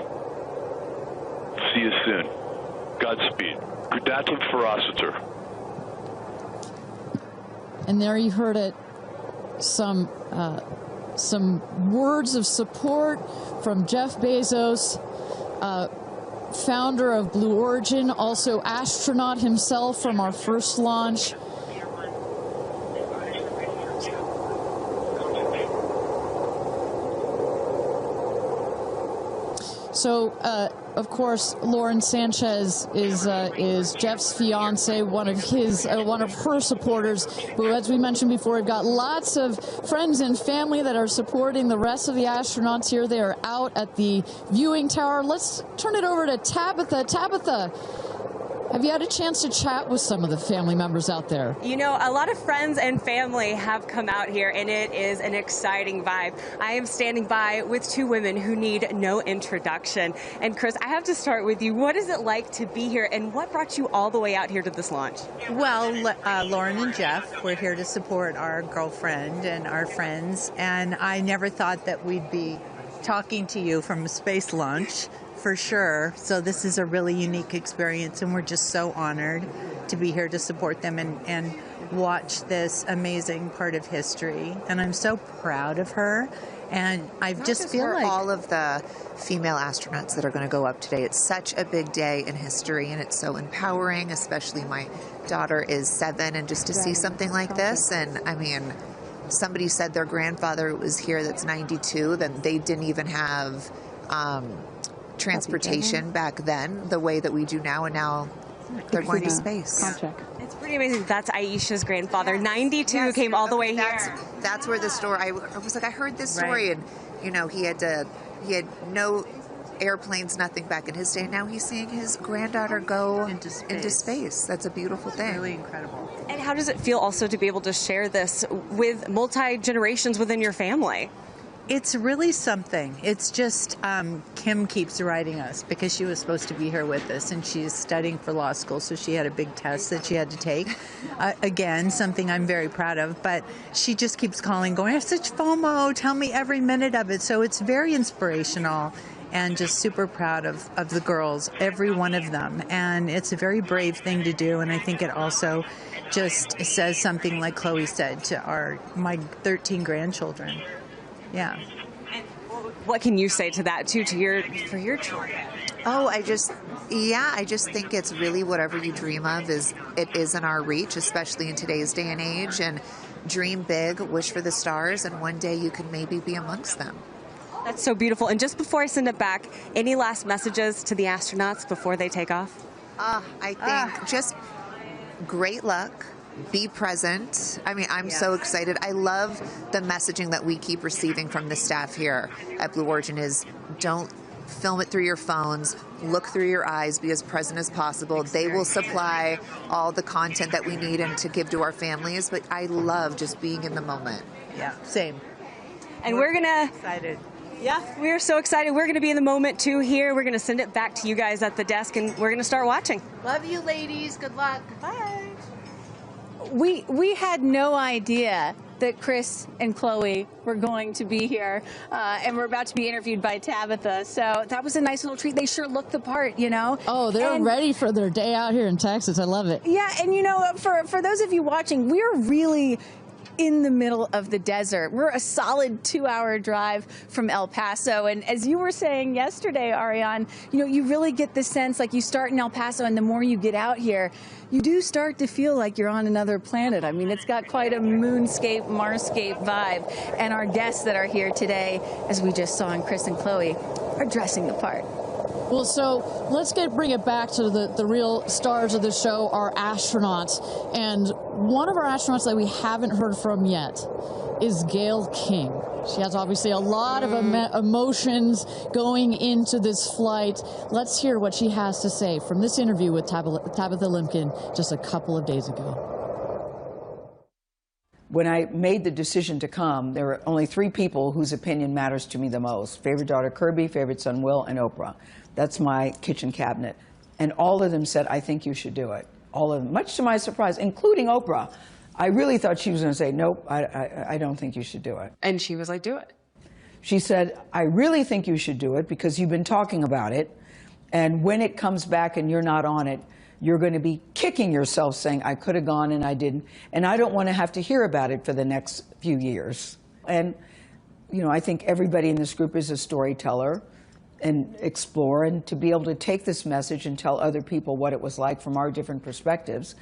See you soon. Godspeed. Gradatum ferociter. And there you heard it. Some words of support from Jeff Bezos, founder of Blue Origin, also astronaut himself from our first launch. So, of course, Lauren Sanchez is Jeff's fiance, one of her supporters. But as we mentioned before, we've got lots of friends and family that are supporting the rest of the astronauts here. They are out at the viewing tower. Let's turn it over to Tabitha. Tabitha, have you had a chance to chat with some of the family members out there? A lot of friends and family have come out here, and it is an exciting vibe. I am standing by with 2 women who need no introduction. And Chris, I have to start with you. What is it like to be here, and what brought you all the way out here to this launch? Well, Lauren and Jeff, we're here to support our girlfriend and our friends, and I never thought that we'd be talking to you from a space launch. For sure. So this is a really unique experience, and we're just so honored to be here to support them and watch this amazing part of history. And I'm so proud of her. And I just feel like all of the female astronauts that are going to go up today. It's such a big day in history, and it's so empowering, especially my daughter is 7, and just to see something like this. And I mean, somebody said their grandfather was here that's 92, then they didn't even have transportation back then the way that we do now, and now they're going to space. It's pretty amazing. That's Aisha's grandfather. 92 came all the way here. That's where the story. I was like, I heard this story, and he had no airplanes, nothing back in his day. Now he's seeing his granddaughter go into space. That's a beautiful thing. Really incredible. And how does it feel also to be able to share this with multi-generations within your family? It's really something. It's just Kim keeps writing us because she was supposed to be here with us, and she's studying for law school, so she had a big test that she had to take. Again, something I'm very proud of, but she just keeps calling, going, I have such FOMO, tell me every minute of it. So it's very inspirational, and just super proud of the girls, every one of them. And it's a very brave thing to do, and I think it also just says something, like Chloe said, to my 13 grandchildren. Yeah. What can you say to that, too, for your children? Oh, I just think it's really whatever you dream of is in our reach, especially in today's day and age. And dream big, wish for the stars, and one day you can maybe be amongst them. That's so beautiful. And just before I send it back, any last messages to the astronauts before they take off? I think just great luck. Be present. I mean, I'm so excited. I love the messaging that we keep receiving from the staff here at Blue Origin is don't film it through your phones, look through your eyes, be as present as possible. They will supply all the content that we need and to give to our families, but I love just being in the moment. Yeah, same. And we're gonna excited. Yeah, we're so excited. We're going to be in the moment too here. We're going to send it back to you guys at the desk, and we're going to start watching. Love you, ladies. Good luck. Bye. We had no idea that Chris and Chloe were going to be here, and we're about to be interviewed by Tabitha. So that was a nice little treat. They sure look the part, you know. Oh, they're ready for their day out here in Texas. I love it. Yeah, and you know, for those of you watching, we're really in the middle of the desert. We're a solid 2-hour drive from El Paso. And as you were saying yesterday, Ariane, you know, you really get the sense like you start in El Paso and the more you get out here, you do start to feel like you're on another planet. I mean, it's got quite a moonscape, Marscape vibe. And our guests that are here today, as we just saw in Chris and Chloe, are dressing the part. Well, so let's bring it back to the real stars of the show, our astronauts. And one of our astronauts that we haven't heard from yet is Gayle King. She has obviously a lot of emotions going into this flight. Let's hear what she has to say from this interview with Tabitha Limpkin just a couple of days ago. When I made the decision to come, there were only 3 people whose opinion matters to me the most. Favorite daughter Kirby, favorite son Will, and Oprah. That's my kitchen cabinet. And all of them said, I think you should do it. All of them, much to my surprise, including Oprah. I really thought she was going to say, nope, I don't think you should do it. And she was like, do it. She said, I really think you should do it because you've been talking about it. And when it comes back and you're not on it, you're going to be kicking yourself saying, I could have gone and I didn't. And I don't want to have to hear about it for the next few years. And, you know, I think everybody in this group is a storyteller and explore. And to be able to take this message and tell other people what it was like from our different perspectives,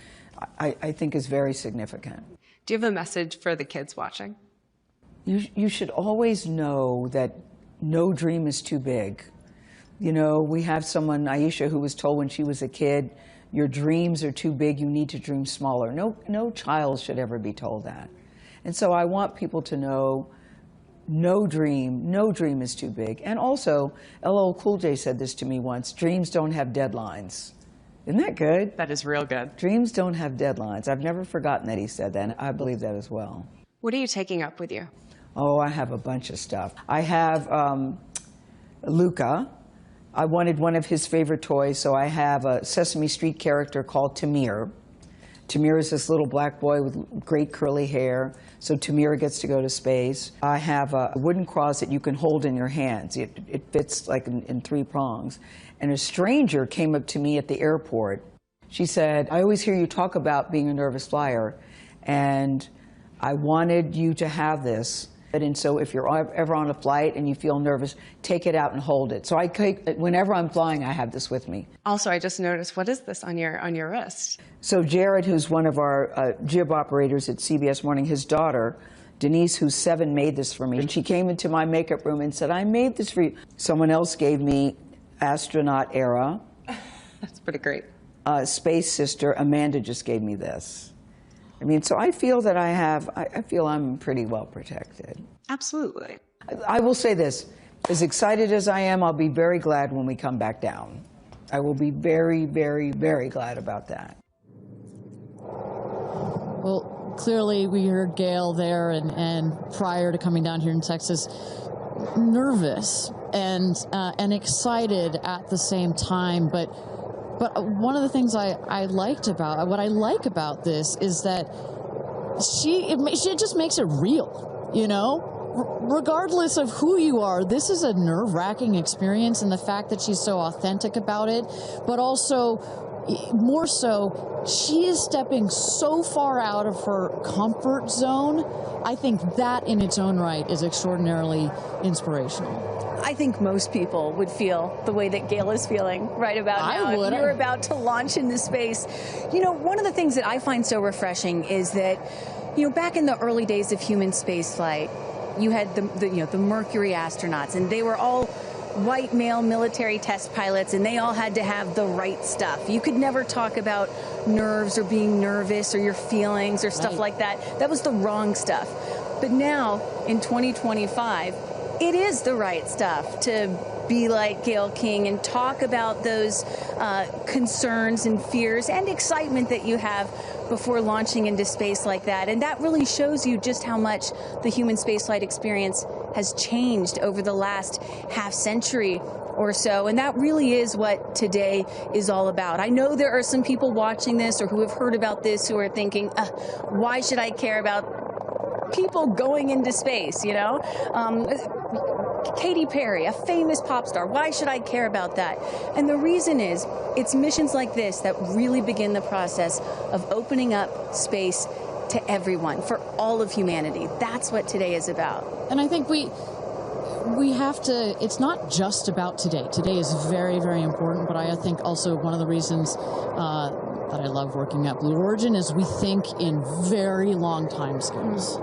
I think is very significant. Do you have a message for the kids watching? You should always know that no dream is too big. You know, we have someone, Aisha, who was told when she was a kid, your dreams are too big, you need to dream smaller. No child should ever be told that. And so I want people to know no dream is too big. And also, LL Cool J said this to me once, dreams don't have deadlines. Isn't that good? That is real good. Dreams don't have deadlines. I've never forgotten that he said that, and I believe that as well. What are you taking up with you? Oh, I have a bunch of stuff. I have Luca. I wanted one of his favorite toys, so I have a Sesame Street character called Tamir. Tamir is this little black boy with great curly hair, so Tamir gets to go to space. I have a wooden cross that you can hold in your hands. It fits like in 3 prongs. And a stranger came up to me at the airport. She said, I always hear you talk about being a nervous flyer, and I wanted you to have this. And so if you're ever on a flight and you feel nervous, take it out and hold it. So whenever I'm flying, I have this with me. Also, I just noticed, what is this on your wrist? So Jared, who's one of our jib operators at CBS Morning, his daughter, Denise, who's 7, made this for me. And she came into my makeup room and said, I made this for you. Someone else gave me astronaut era. That's pretty great. Space sister, Amanda, just gave me this. I mean, so I feel that I feel I'm pretty well protected. Absolutely. I will say this, as excited as I am, I'll be very glad when we come back down. I will be very, very, very glad about that. Well, clearly we heard Gayle there and prior to coming down here in Texas, nervous and excited at the same time, but one of the things I like about this is that she just makes it real, you know? Regardless of who you are, this is a nerve-wracking experience, and the fact that she's so authentic about it, but also, more so, she is stepping so far out of her comfort zone. I think that in its own right is extraordinarily inspirational. I think most people would feel the way that Gayle is feeling right about now. If you're about to launch into space. You know, one of the things that I find so refreshing is that, you know, back in the early days of human spaceflight, you had the Mercury astronauts, and they were all white male military test pilots, and they all had to have the right stuff. You could never talk about nerves or being nervous or your feelings or stuff like that. That was the wrong stuff. But now, in 2025, it is the right stuff to be like Gayle King and talk about those concerns and fears and excitement that you have before launching into space like that. And that really shows you just how much the human spaceflight experience has changed over the last half century or so. And that really is what today is all about. I know there are some people watching this or who have heard about this who are thinking, why should I care about people going into space, you know? Katy Perry, a famous pop star. Why should I care about that? And the reason is, it's missions like this that really begin the process of opening up space to everyone, for all of humanity. That's what today is about. And I think we have to, it's not just about today. Today is very, very important, but I think also one of the reasons that I love working at Blue Origin is we think in very long time scales.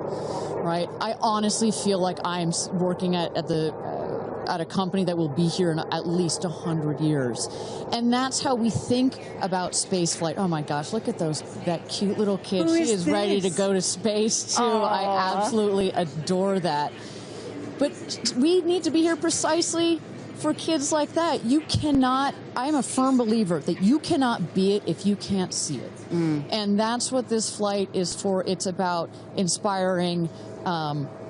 Right? I honestly feel like I'm working at a company that will be here in at least 100 years. And that's how we think about spaceflight. Oh my gosh, look at that cute little kid. She is ready to go to space too. Aww. I absolutely adore that. But we need to be here precisely for kids like that. You cannot, I'm a firm believer that you cannot be it if you can't see it. And that's what this flight is for. It's about inspiring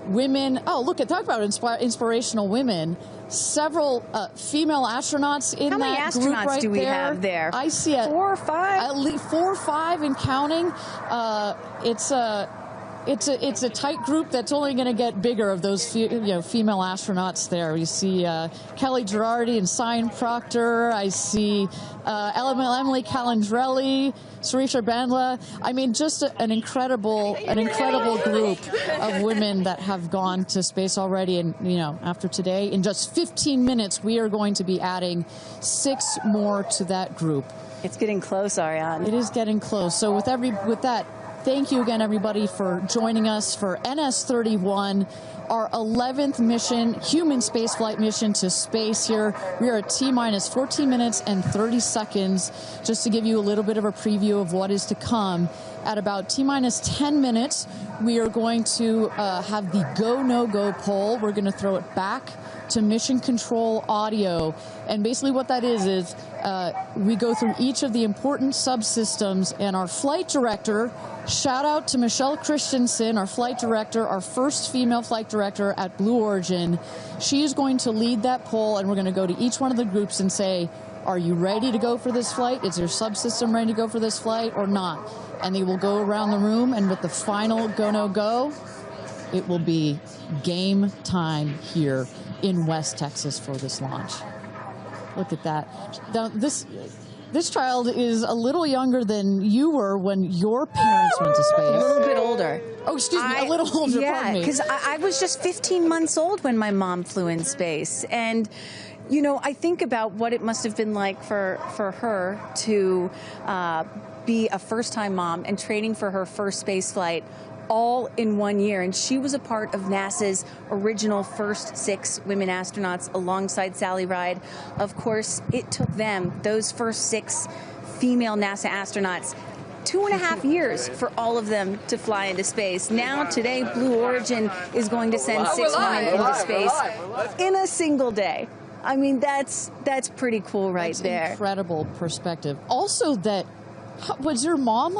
women. Oh, look, talk about inspirational women. Several female astronauts in that group right there. How many astronauts do we have there? I see it. 4 or 5? At least 4 or 5 and counting. It's a tight group that's only going to get bigger of those female astronauts there. You see Kelly Girardi and Cyan Proctor. I see Emily Calandrelli, Sarisha Bandla. I mean, just an incredible group of women that have gone to space already. And after today, in just 15 minutes, we are going to be adding 6 more to that group. It's getting close, Ariane. It is getting close. So with that. Thank you again, everybody, for joining us for NS-31, our 11th mission, human spaceflight mission to space here. We are at T-minus 14 minutes and 30 seconds, just to give you a little bit of a preview of what is to come. At about T-minus 10 minutes, we are going to have the go, no-go poll. We're going to throw it back to mission control audio. And basically what that is we go through each of the important subsystems, and our flight director, shout out to Michelle Christensen, our flight director, our first female flight director at Blue Origin. She is going to lead that poll, and we're going to go to each one of the groups and say, are you ready to go for this flight? Is your subsystem ready to go for this flight or not? And they will go around the room, and with the final go, no, go, it will be game time here in West Texas for this launch. Look at that. Now, this child is a little younger than you were when your parents went to space. A little bit older. Oh, excuse me, a little older, pardon me. Because I was just 15 months old when my mom flew in space. And, I think about what it must have been like for her to be a first-time mom and training for her first space flight all in 1 year. And she was a part of NASA's original first 6 women astronauts alongside Sally Ride. Of course, it took them, those first 6 female NASA astronauts, 2.5 years for all of them to fly into space. Now, today, Blue Origin is going to send 6 women into space in a single day. I mean, that's pretty cool right there. Incredible perspective. Also that, was your mom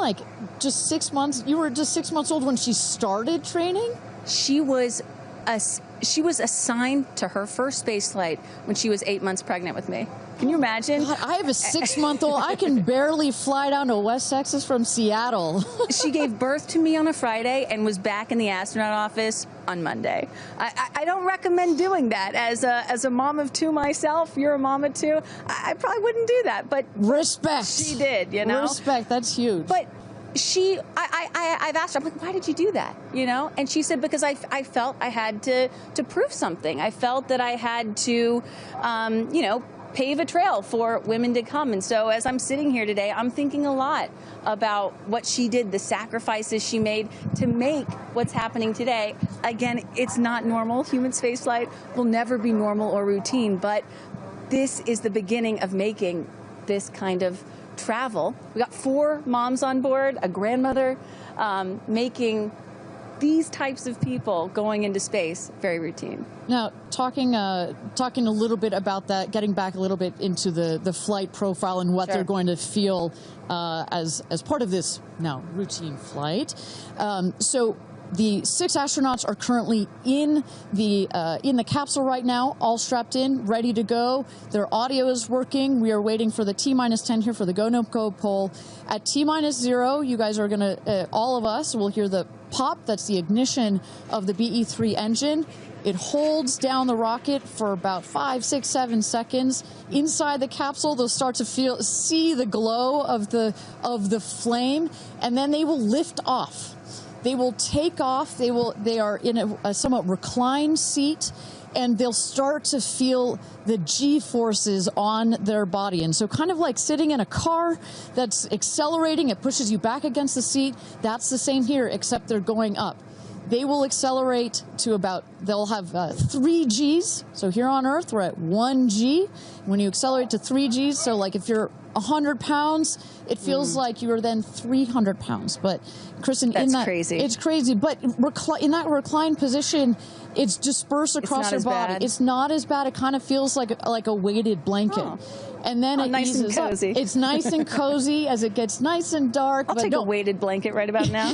just 6 months? You were just 6 months old when she started training? She was assigned to her first space flight when she was 8 months pregnant with me. Can you imagine? God, I have a 6-month-old. I can barely fly down to West Texas from Seattle. She gave birth to me on a Friday and was back in the astronaut office on Monday. I don't recommend doing that. As a mom of 2 myself, you're a mom of 2, I probably wouldn't do that. But respect. She did, Respect, that's huge. But I've asked her, I'm like, why did you do that? You know? And she said, because I felt I had to prove something. I felt that I had to, you know, pave a trail for women to come. And so as I'm sitting here today, I'm thinking a lot about what she did, the sacrifices she made to make what's happening today. Again, it's not normal. Human spaceflight will never be normal or routine, but this is the beginning of making this kind of travel. We got 4 moms on board, a grandmother, making these types of people going into space very routine. Now, talking a little bit about that, getting back a little bit into the flight profile and what they're going to feel as part of this now routine flight. So the 6 astronauts are currently in the capsule right now, all strapped in, ready to go. Their audio is working. We are waiting for the T-10 here for the go no go poll. At T-0, you guys are going to, all of us will hear the pop. That's the ignition of the BE-3 engine. It holds down the rocket for about 5, 6, 7 seconds. Inside the capsule, they'll start to see the glow of the flame, and then they will lift off. They will take off. They are in a somewhat reclined seat, and they'll start to feel the G-forces on their body. And so kind of like sitting in a car that's accelerating, it pushes you back against the seat. That's the same here, except they're going up. They will accelerate to they'll have 3 Gs. So here on Earth, we're at 1 G. When you accelerate to 3 Gs, so like if you're 100 pounds, it feels like you are then 300 pounds. But Kristen, crazy. It's crazy. But in that reclined position, it's dispersed across your body. Bad. It's not as bad. It kind of feels like a weighted blanket. Oh. And then it nice eases and cozy. up. It's nice and cozy as it gets nice and dark. I'll take a weighted blanket right about now.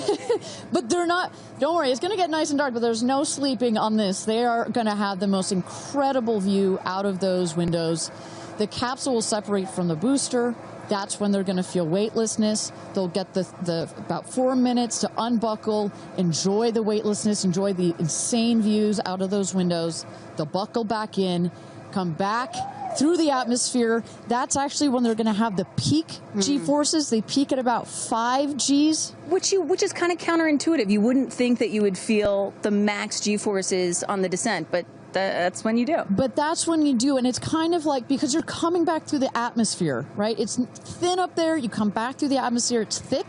But they're not, don't worry, it's going to get nice and dark, but there's no sleeping on this. They are going to have the most incredible view out of those windows. The capsule will separate from the booster. That's when they're going to feel weightlessness. They'll get the about 4 minutes to unbuckle, enjoy the weightlessness, enjoy the insane views out of those windows. They'll buckle back in, come back through the atmosphere. That's actually when they're going to have the peak G-forces. They peak at about 5 Gs. Which is kind of counterintuitive. You wouldn't think that you would feel the max G-forces on the descent, but that's when you do. But that's when you do, and it's kind of like, because you're coming back through the atmosphere, right? It's thin up there, you come back through the atmosphere, it's thick.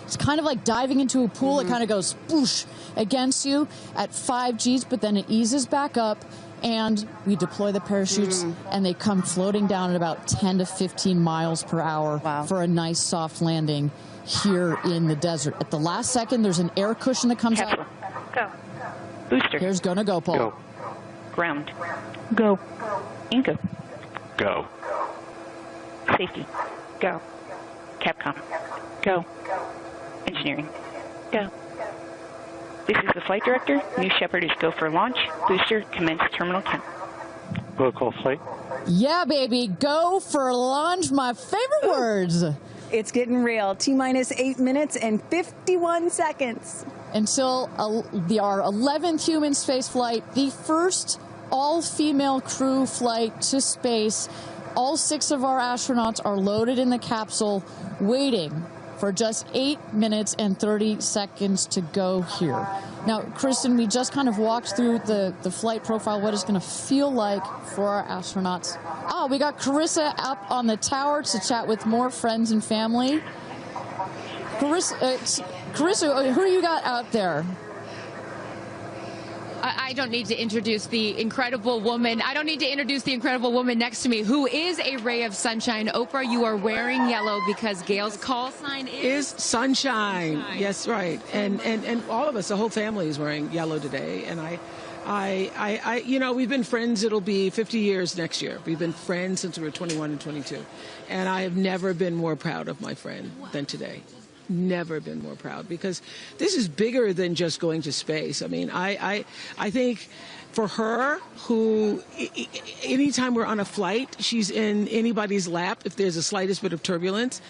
It's kind of like diving into a pool. It kind of goes boosh against you at 5 Gs, but then it eases back up, and we deploy the parachutes, and they come floating down at about 10 to 15 miles per hour for a nice soft landing here in the desert. At the last second, there's an air cushion that comes out. Go. Booster. Here's gonna go, Paul. Go. Ground. Go. Inca. Go. Safety. Go. Capcom. Go. Engineering. Go. This is the flight director. New Shepard is go for launch. Booster, commence terminal count. Protocol flight. Yeah, baby. Go for launch. My favorite words. It's getting real. T-minus 8 minutes and 51 seconds. Until our 11th human space flight, the first all-female crew flight to space. All 6 of our astronauts are loaded in the capsule, waiting for just 8 minutes and 30 seconds to go here. Now, Kristen, we just kind of walked through the flight profile, what it's going to feel like for our astronauts. Oh, we got Carissa up on the tower to chat with more friends and family. Carissa, who you got out there? I don't need to introduce the incredible woman. I don't need to introduce the incredible woman next to me, who is a ray of sunshine. Oprah, you are wearing yellow because Gayle's call sign is sunshine. Yes, right. And all of us, the whole family is wearing yellow today. And I, you know, we've been friends. It'll be 50 years next year. We've been friends since we were 21 and 22. And I have never been more proud of my friend than today. Never been more proud, because this is bigger than just going to space. I mean, I think for her, who anytime we're on a flight, she's in anybody's lap if there's the slightest bit of turbulence.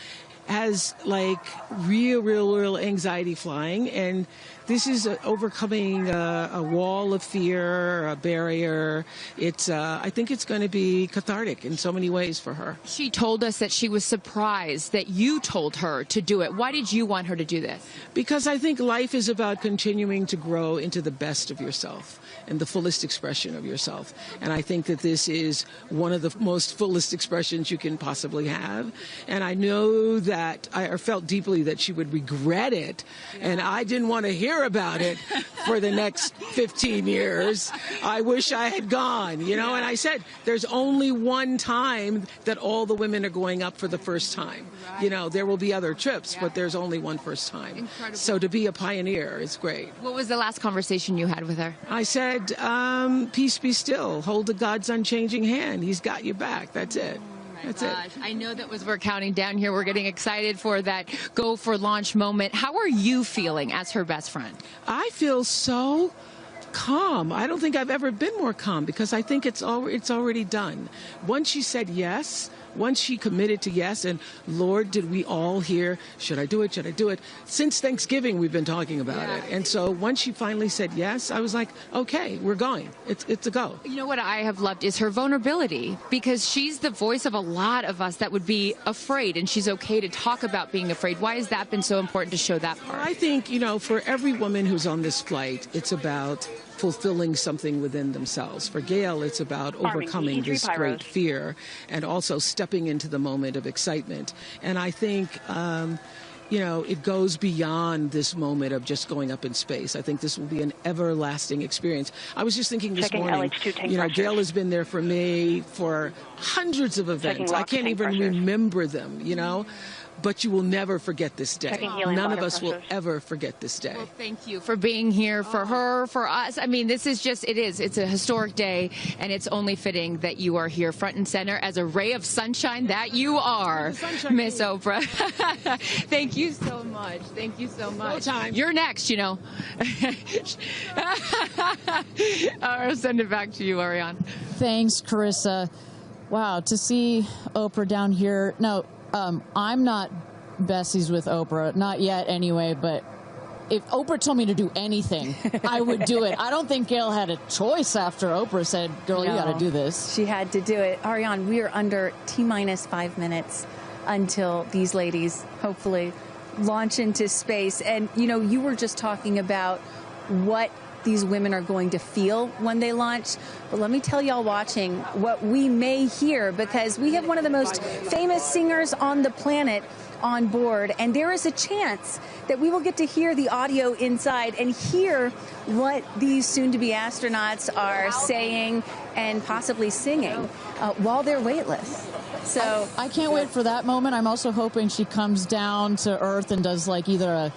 has like real anxiety flying, and this is overcoming a wall of fear, a barrier. It's I think it's going to be cathartic in so many ways for her. She told us that she was surprised that you told her to do it. Why did you want her to do this? Because I think life is about continuing to grow into the best of yourself and the fullest expression of yourself. And I think that this is one of the most fullest expressions you can possibly have. And I know that I felt deeply that she would regret it. And I didn't want to hear about it for the next 15 years. I wish I had gone, you know. And I said, there's only one time that all the women are going up for the first time. You know, there will be other trips, but there's only one first time. Incredible. So to be a pioneer is great. What was the last conversation you had with her? I said, peace be still. Hold the God's unchanging hand. He's got your back. That's it. That's it. I know that as we're counting down here, we're getting excited for that go for launch moment. How are you feeling as her best friend? I feel so calm. I don't think I've ever been more calm because I think it's already done. Once she said yes, once she committed to yes, and Lord, did we all hear, should I do it, should I do it? Since Thanksgiving, we've been talking about it. And so once she finally said yes, I was like, okay, we're going. It's a go. You know what I have loved is her vulnerability, because she's the voice of a lot of us that would be afraid, and she's okay to talk about being afraid. Why has that been so important to show that part? I think, you know, for every woman who's on this flight, it's about fulfilling something within themselves. For Gayle, it's about overcoming this great fear and also stepping into the moment of excitement. And I think, you know, it goes beyond this moment of just going up in space. I think this will be an everlasting experience. I was just thinking this morning, you know, Gayle has been there for me for hundreds of events. I can't even remember them, you know. But you will never forget this day. None of us will ever forget this day. Well, thank you for being here, for her, for us. I mean, this is just, it's a historic day, and it's only fitting that you are here front and center as a ray of sunshine that you are, Miss Oprah. Thank you so much. Thank you so much. No time. You're next, you know. I'll send it back to you, Ariane. Thanks, Carissa. Wow, to see Oprah down here. No, I'm not besties with Oprah, not yet anyway, but if Oprah told me to do anything, I would do it. I don't think Gayle had a choice after Oprah said, girl, you got to do this. She had to do it. Ariane, we are under T-minus 5 minutes until these ladies hopefully launch into space. And, you know, you were just talking about what these women are going to feel when they launch. But let me tell y'all watching what we may hear, because we have one of the most famous singers on the planet on board, and there is a chance that we will get to hear the audio inside and hear what these soon-to-be astronauts are saying and possibly singing while they're weightless. So I can't wait for that moment. I'm also hoping she comes down to Earth and does like either a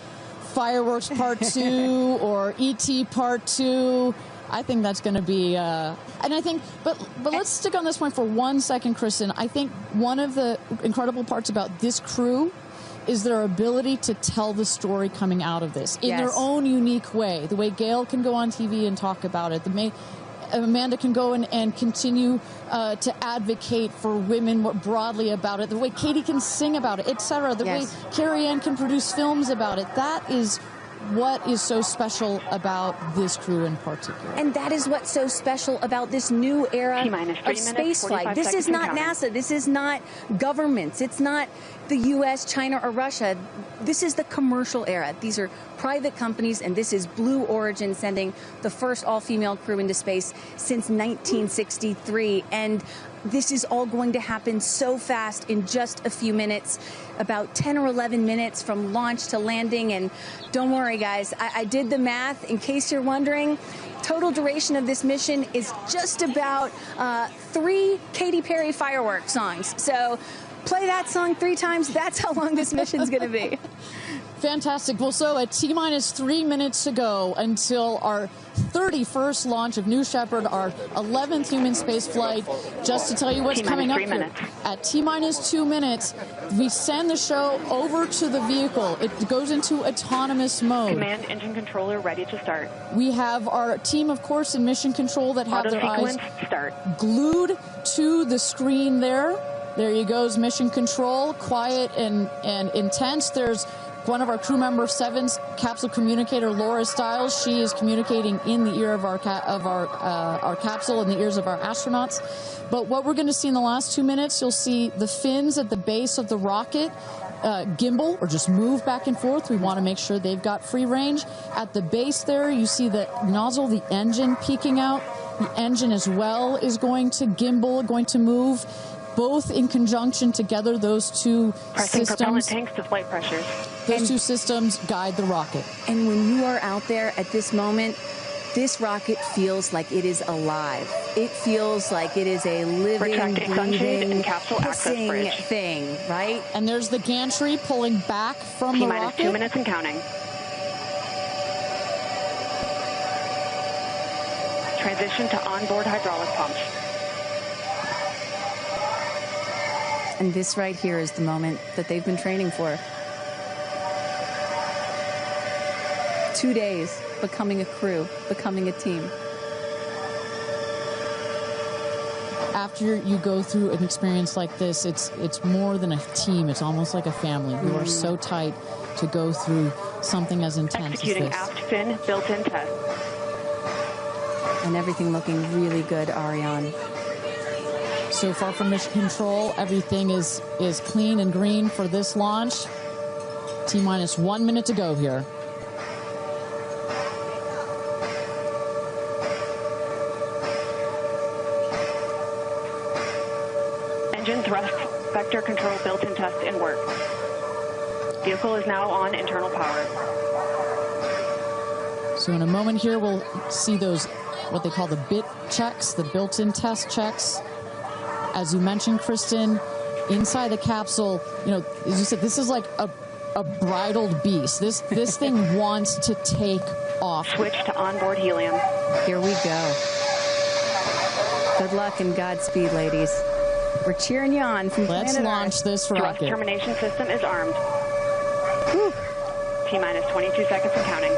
Fireworks Part 2 or E.T. Part 2. I think that's going to be, and I think, but let's stick on this point for 1 second, Kristen. I think one of the incredible parts about this crew is their ability to tell the story coming out of this in their own unique way. The way Gayle can go on TV and talk about it. Amanda can go and continue to advocate for women more broadly about it. The way Katy can sing about it, etc. The way Carrie Ann can produce films about it. That is what is so special about this crew in particular. And that is what's so special about this new era of spaceflight. This is not NASA. This is not governments. It's not the U.S., China, or Russia. This is the commercial era. These are private companies, and this is Blue Origin sending the first all-female crew into space since 1963. And this is all going to happen so fast in just a few minutes, about 10 or 11 minutes from launch to landing. And don't worry, guys, I did the math. In case you're wondering, total duration of this mission is just about 3 Katy Perry fireworks songs. So play that song 3 times. That's how long this mission's going to be. Fantastic. Well, so at T-minus 3 minutes to go until our 31st launch of New Shepard, our 11th human space flight. Just to tell you what's coming up here. At T-minus 2 minutes, we send the show over to the vehicle. It goes into autonomous mode. Command engine controller ready to start. We have our team, of course, in mission control that have their eyes glued to the screen there. There you goes, mission control, quiet and intense. There's one of our crew member 7's capsule communicator, Laura Stiles. She is communicating in the ear of our capsule, in the ears of our astronauts. But what we're going to see in the last 2 minutes, you'll see the fins at the base of the rocket gimbal or just move back and forth. We want to make sure they've got free range. At the base there, you see the nozzle, the engine peeking out. The engine as well is going to gimbal, going to move. Both in conjunction together, those two Pressing propellant systems. tanks to flight pressures. Those two systems guide the rocket. And when you are out there at this moment, this rocket feels like it is alive. It feels like it is a living, breathing, hissing thing, right? And there's the gantry pulling back from the rocket. T-minus 2 minutes and counting. Transition to onboard hydraulic pumps. And this right here is the moment that they've been training for. 2 days, becoming a crew, becoming a team. After you go through an experience like this, it's more than a team. It's almost like a family. You are so tight to go through something as intense Executing as this. aft fin built-in test. And everything looking really good, Ariane. So far from mission control, everything is clean and green for this launch. T-minus 1 minute to go here. Engine thrust vector control built-in test in work. Vehicle is now on internal power. So in a moment here, we'll see those, what they call the bit checks, the built-in test checks. As you mentioned, Kristen, inside the capsule, you know, as you said, this is like a bridled beast. This thing wants to take off. Switch to onboard helium. Here we go. Good luck and Godspeed, ladies. We're cheering you on from Let's planet launch Earth. this Thrust rocket. termination system is armed. T-minus 22 seconds and counting.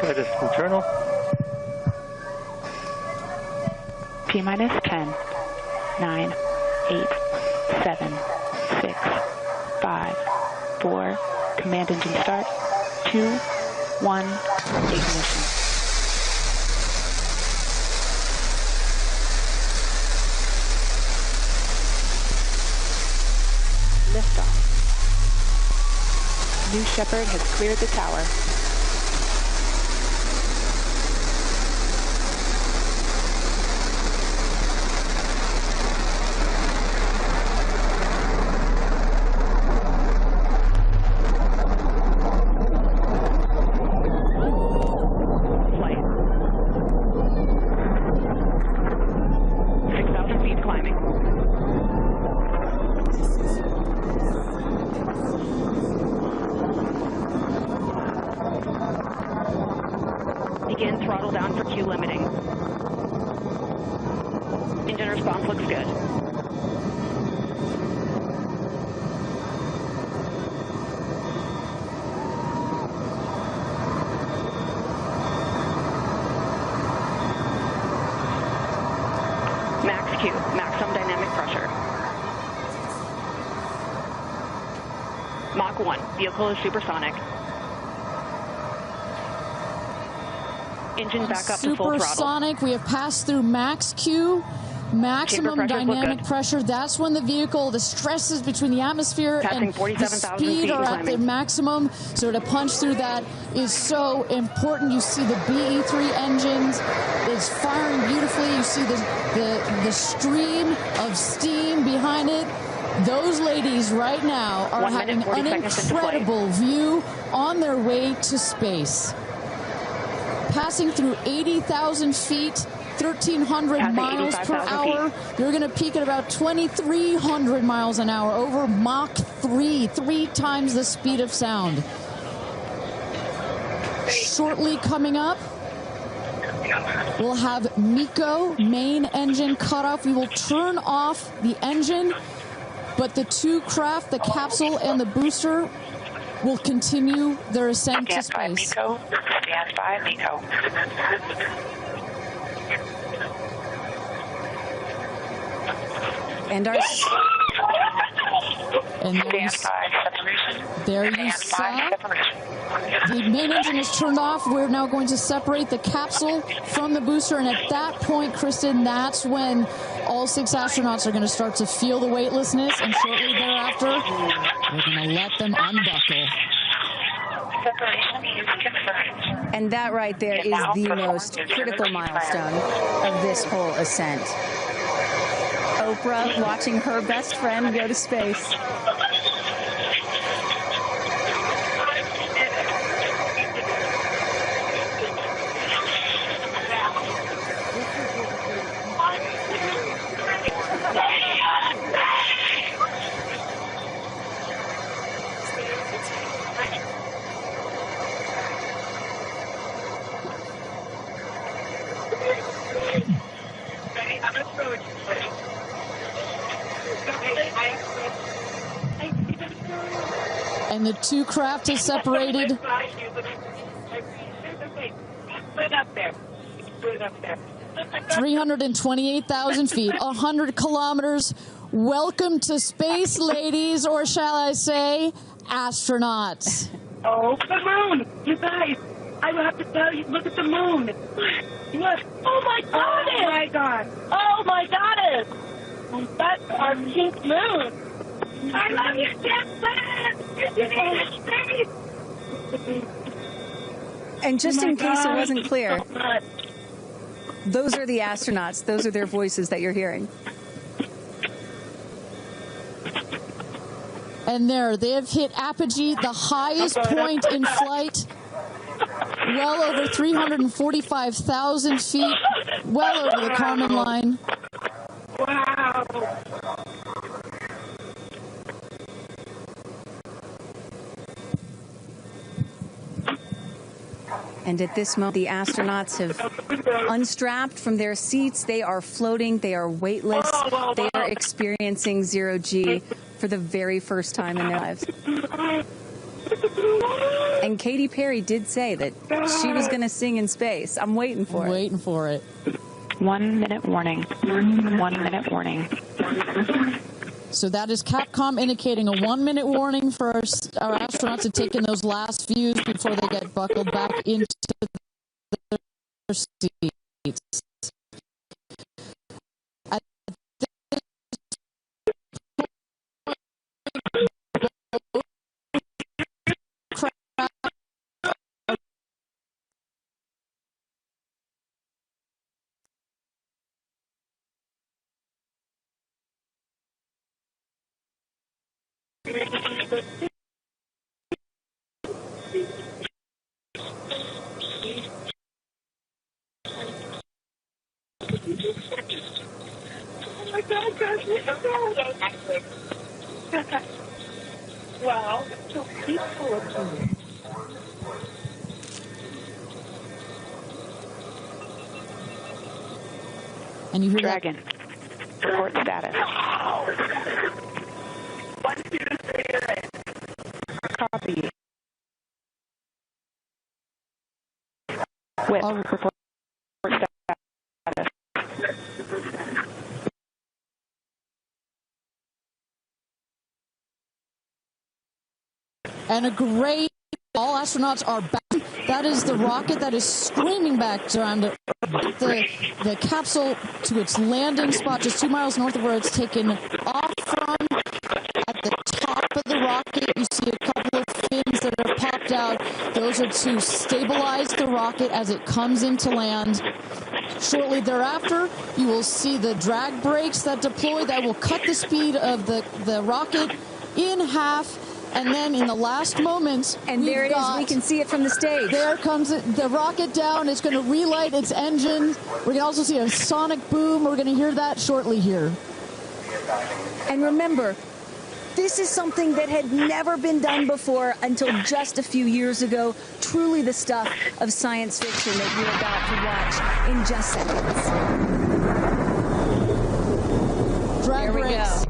Go to internal. T-minus 10, 9, 8, 7, 6, 5, 4, command engine start, 2, 1, ignition. Liftoff. New Shepard has cleared the tower. Begin throttle down for Q limiting. Engine response looks good. Max Q, maximum dynamic pressure. Mach 1, vehicle is supersonic. Engine back up to full throttle. Supersonic, we have passed through max Q, maximum dynamic pressure. That's when the vehicle, the stresses between the atmosphere and the speed are at their maximum. So to punch through that is so important. You see the BE3 engines, it's firing beautifully. You see the stream of steam behind it. Those ladies right now are having an incredible view on their way to space. Passing through 80,000 feet, 1,300 miles per hour. They're going to peak at about 2,300 miles an hour over Mach 3, 3 times the speed of sound. Shortly coming up, we'll have MECO, main engine cutoff. We will turn off the engine, but the two craft, the capsule and the booster, will continue their ascent to space. Stand by, MECO. And our... And there you saw the main engine is turned off. We're now going to separate the capsule from the booster. And at that point, Kristen, that's when all 6 astronauts are going to start to feel the weightlessness. And shortly thereafter, we're going to let them unbuckle. And that right there is the most critical milestone of this whole ascent. Oprah watching her best friend go to space. And the 2 craft is separated. 328,000 feet, 100 kilometers. Welcome to space, ladies, or shall I say, astronauts. Oh, the moon! You guys, I have to tell you, look at the moon. Look. Oh my God! Oh my God! Oh my goddess! That's our pink moon. I love you, Jackson! And just in case it wasn't clear, those are the astronauts. Those are their voices that you're hearing. And there, they have hit apogee, the highest point in flight, well over 345,000 feet, well over the Kármán line. Wow. And at this moment, the astronauts have unstrapped from their seats. They are floating. They are weightless. They are experiencing zero-G for the very first time in their lives. And Katy Perry did say that she was going to sing in space. I'm waiting for it. Waiting for it. 1 minute warning. 1 minute warning. So that is Capcom indicating a 1 minute warning for our astronauts to take in those last views before they get buckled back into their seats. Wow, it's so peaceful up here. And you hear Dragon, report status. Copy. With report status. And a great, all astronauts are back. That is the rocket that is screaming back down to the capsule to its landing spot just 2 miles north of where it's taken off from. At the top of the rocket, you see a couple of fins that have popped out. Those are to stabilize the rocket as it comes into land. Shortly thereafter, you will see the drag brakes that deploy that will cut the speed of the rocket in half. And then in the last moments, and there it is. We can see it from the stage. There comes the rocket down. It's going to relight its engine. We're going to also see a sonic boom. We're going to hear that shortly here. And remember, this is something that had never been done before until just a few years ago. Truly the stuff of science fiction that you're about to watch in just seconds. Drag brakes.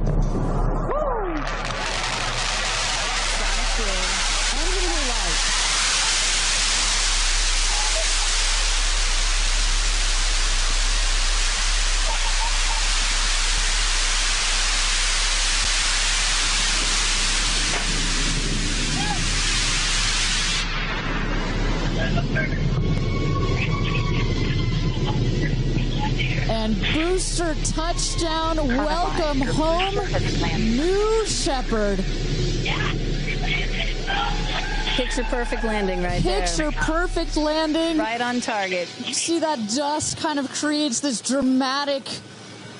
booster touchdown. Welcome home, New Shepard. Picture perfect landing right there. Picture perfect landing. Right on target. You see that dust kind of creates this dramatic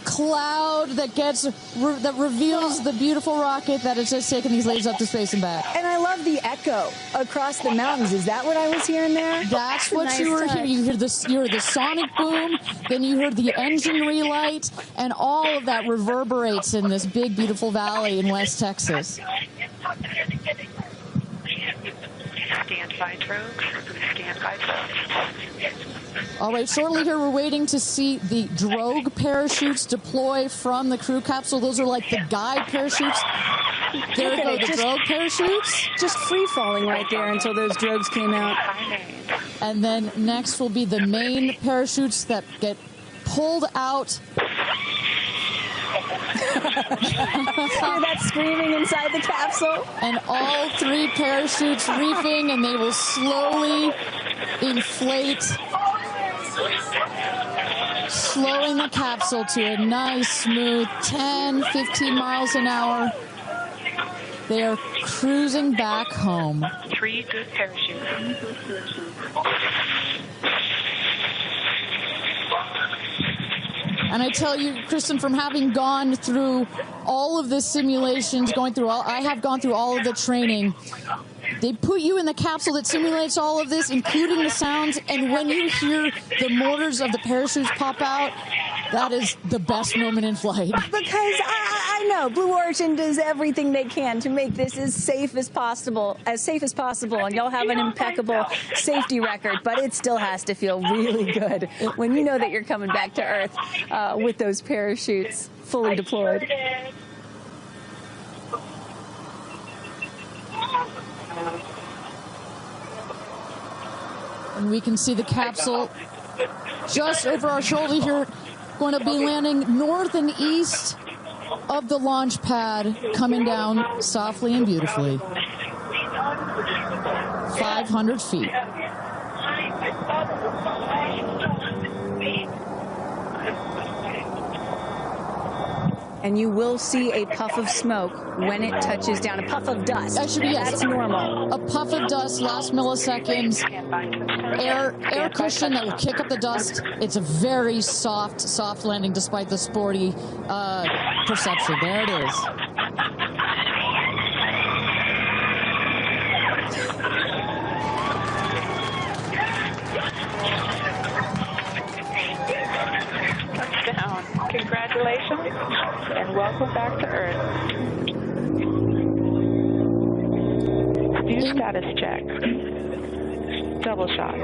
cloud that reveals the beautiful rocket that has just taken these ladies up to space and back. And I love the echo across the mountains. Is that what I was hearing there? That's what you were hearing. You heard the sonic boom, then you heard the engine relight, and all of that reverberates in this big, beautiful valley in West Texas. Stand by drogues. Stand by drogues. All right, shortly here, we're waiting to see the drogue parachutes deploy from the crew capsule. Those are like the guide parachutes. There go the drogue parachutes. Just free falling right there until those drogues came out. And then next will be the main parachutes that get pulled out. Hear that screaming inside the capsule? And all three parachutes reefing, and they will slowly inflate, slowing the capsule to a nice, smooth 10, 15 miles an hour. They are cruising back home. 3 good parachutes. And I tell you, Kristen, from having gone through all of the simulations, I have gone through all of the training. They put you in the capsule that simulates all of this, including the sounds, and when you hear the motors of the parachutes pop out, that is the best moment in flight. Because I know Blue Origin does everything they can to make this as safe as possible, and y'all have an impeccable safety record, but it still has to feel really good when you know that you're coming back to Earth with those parachutes fully deployed. And we can see the capsule just over our shoulder here, going to be landing north and east of the launch pad, coming down softly and beautifully. 500 feet. And you will see a puff of smoke when it touches down, a puff of dust. That's normal. A puff of dust, last milliseconds, air cushion that will kick up the dust. It's a very soft landing despite the sporty perception. There it is. Touchdown. Congratulations and welcome back to Earth. View status check. Double shot.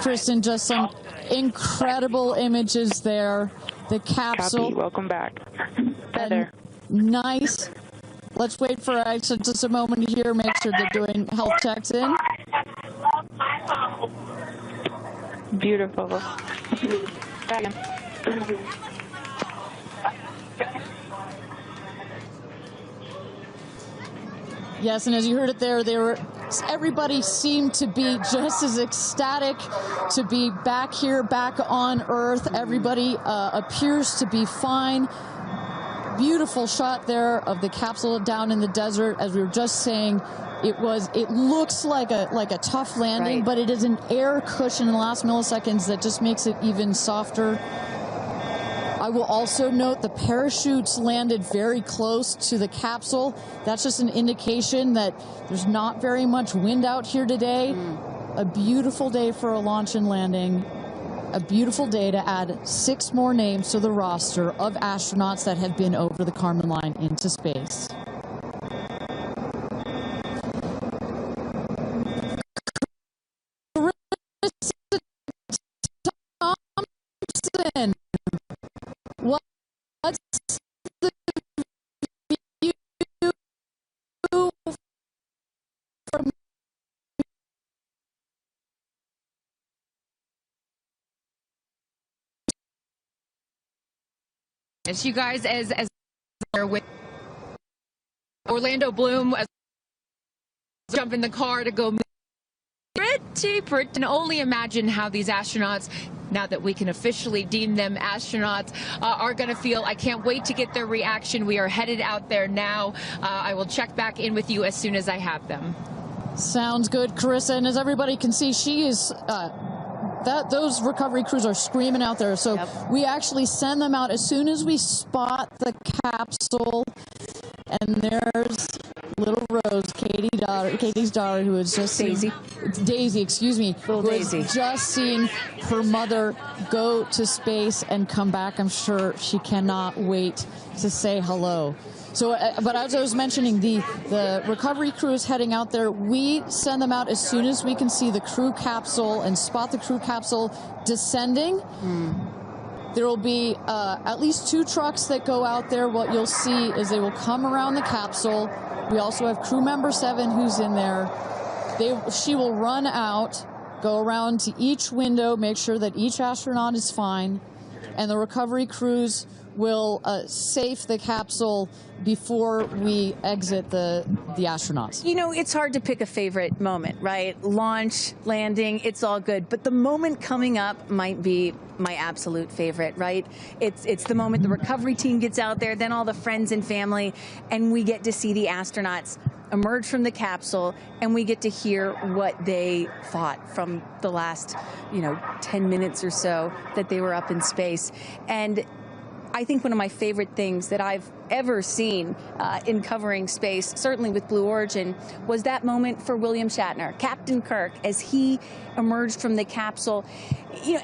Kristen, just some incredible images there. The capsule. Copy. Welcome back. Feather. Nice. Let's wait for just a moment here. Make sure they're doing health checks in. Beautiful. Yes, and as you heard it there, everybody seemed to be just as ecstatic to be back here, back on Earth. Everybody appears to be fine. Beautiful shot there of the capsule down in the desert. As we were just saying, it looks like a tough landing, right, but it is an air cushion in the last milliseconds that just makes it even softer. I will also note the parachutes landed very close to the capsule. That's just an indication that there's not very much wind out here today. A beautiful day for a launch and landing. A beautiful day to add 6 more names to the roster of astronauts that have been over the Kármán line into space. Thompson, what's the view from As you guys, as with Orlando Bloom, as jump in the car to go. Pretty, and only imagine how these astronauts now that we can officially deem them astronauts, are going to feel. I can't wait to get their reaction. We are headed out there now. I will check back in with you as soon as I have them. Sounds good, Carissa. And as everybody can see, she is... those recovery crews are screaming out there. So we actually send them out as soon as we spot the capsule. And there's little Rose, Katy's daughter, who has just Daisy, excuse me, who has just seen her mother go to space and come back. I'm sure she cannot wait to say hello. So, but as I was mentioning, the recovery crew is heading out there. We send them out as soon as we can see the crew capsule and spot the crew capsule descending. There will be at least 2 trucks that go out there. What you'll see is they will come around the capsule. We also have crew member 7 who's in there. She will run out, go around to each window, make sure that each astronaut is fine, and the recovery crews will safe the capsule before we exit the astronauts. You know, it's hard to pick a favorite moment, right? Launch, landing, it's all good. But the moment coming up might be my absolute favorite, right? It's the moment the recovery team gets out there, then all the friends and family, and we get to see the astronauts emerge from the capsule, and we get to hear what they thought from the last, 10 minutes or so that they were up in space. And I think one of my favorite things that I've ever seen in covering space, certainly with Blue Origin, was that moment for William Shatner, Captain Kirk, as he emerged from the capsule.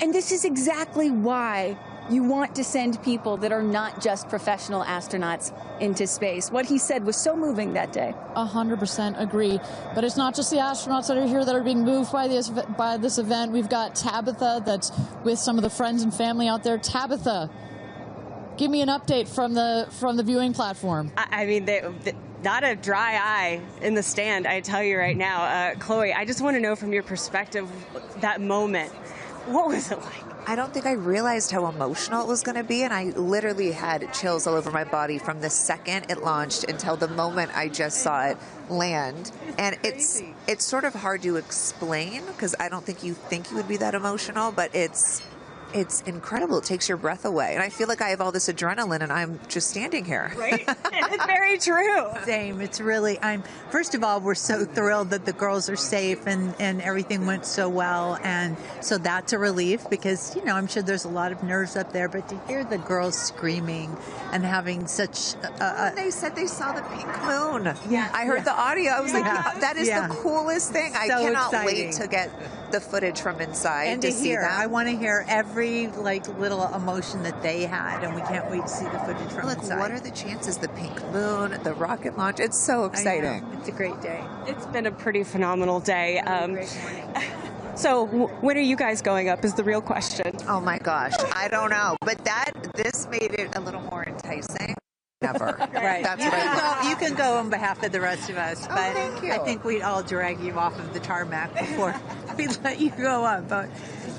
And this is exactly why you want to send people that are not just professional astronauts into space. What he said was so moving that day. 100% agree. But it's not just the astronauts that are here that are being moved by this event. We've got Tabitha that's with some of the friends and family out there. Tabitha, give me an update from the viewing platform. I mean, not a dry eye in the stand, I tell you right now. Chloe, I just want to know from your perspective, that moment, what was it like? I don't think I realized how emotional it was going to be, and I literally had chills all over my body from the second it launched until the moment I just saw it land. And it's sort of hard to explain, because I don't think you would be that emotional, but it's incredible. It takes your breath away. And I feel like I have all this adrenaline and I'm just standing here. Right? It's very true. Same. It's really, first of all, we're so thrilled that the girls are safe and everything went so well. And so that's a relief because, I'm sure there's a lot of nerves up there, but to hear the girls screaming and having such when they said they saw the pink moon. Yeah. I heard the audio. I was like, that is the coolest thing. I cannot wait to get the footage from inside and to see that. I want to hear every little emotion that they had, and we can't wait to see the footage from inside. What are the chances? The pink moon, the rocket launch. It's so exciting. It's a great day. It's been a pretty phenomenal day. So when are you guys going up is the real question. Oh my gosh, I don't know, but this made it a little more enticing. Never. Right. That's what I you can go on behalf of the rest of us, but thank you. I think we'd all drag you off of the tarmac before we let you go up. But,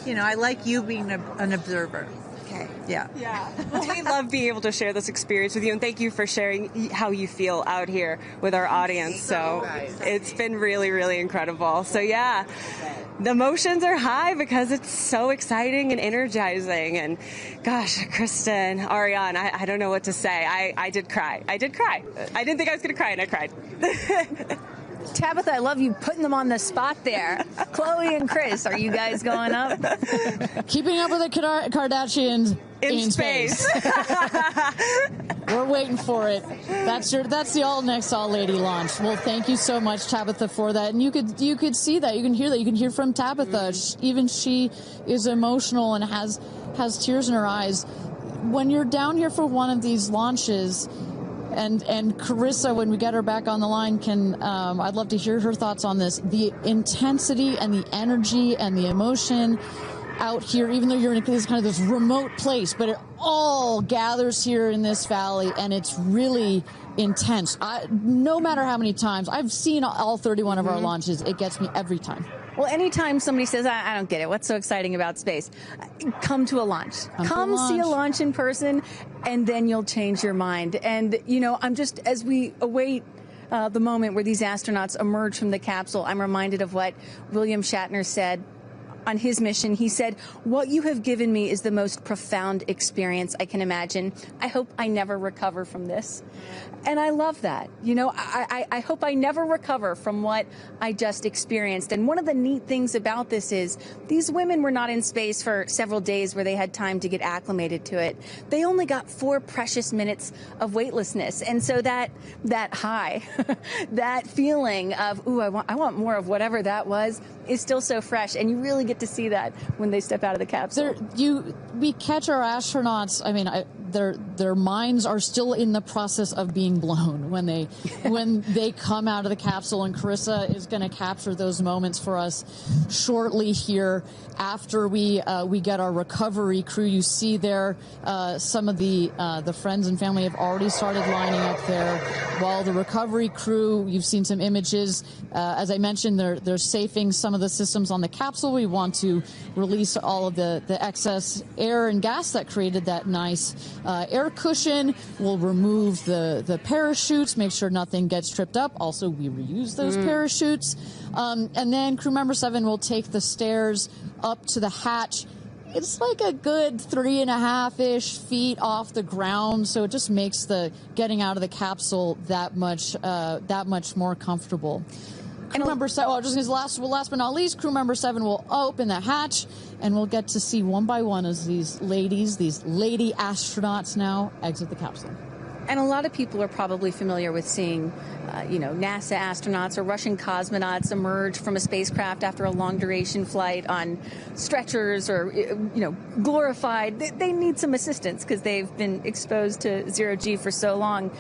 I like you being an observer. Okay. Yeah. Well, we love being able to share this experience with you, and thank you for sharing how you feel out here with our audience. So it's been really, really incredible. So yeah, the emotions are high because it's so exciting and energizing. And gosh, Kristen, Ariane, I don't know what to say. I did cry. I didn't think I was going to cry, and I cried. Tabitha, I love you putting them on the spot there. Chloe and Chris, are you guys going up? Keeping up with the Kardashians in space. We're waiting for it. That's the all next all lady launch. Well, thank you so much, Tabitha, for that. And you could see that. You can hear that. You can hear from Tabitha. Even she is emotional and has tears in her eyes. When you're down here for one of these launches. And Carissa, when we get her back on the line, I'd love to hear her thoughts on this. The intensity and the energy and the emotion out here, even though you're in this remote place, but it all gathers here in this valley, and it's really intense. No matter how many times, I've seen all 31 of our launches, it gets me every time. Well, anytime somebody says, I don't get it, what's so exciting about space? Come to a launch. Come see a launch in person, and then you'll change your mind. And, I'm just, as we await the moment where these astronauts emerge from the capsule, I'm reminded of what William Shatner said on his mission. He said, "What you have given me is the most profound experience I can imagine. I hope I never recover from this." And I love that. You know, I hope I never recover from what I just experienced. And one of the neat things about this is these women were not in space for several days where they had time to get acclimated to it. They only got 4 precious minutes of weightlessness. And so that high, that feeling of, ooh, I want more of whatever that was, is still so fresh. And you really get to see that when they step out of the capsule. We catch our astronauts. I mean, their minds are still in the process of being blown when they come out of the capsule, and Carissa is going to capture those moments for us shortly here after we get our recovery crew. You see there some of the friends and family have already started lining up there, while the recovery crew, you've seen some images. As I mentioned, they're safing some of the systems on the capsule. We want to release all of the excess air and gas that created that nice air cushion. We'll remove the parachutes, make sure nothing gets tripped up. Also, we reuse those parachutes. And then crew member 7 will take the stairs up to the hatch. It's like a good 3.5-ish feet off the ground, so it just makes the getting out of the capsule that much more comfortable. Crew member 7, last but not least, crew member 7 will open the hatch, and we'll get to see one by one as these lady astronauts now exit the capsule. And a lot of people are probably familiar with seeing, NASA astronauts or Russian cosmonauts emerge from a spacecraft after a long-duration flight on stretchers or, glorified. They need some assistance because they've been exposed to zero-G for so long.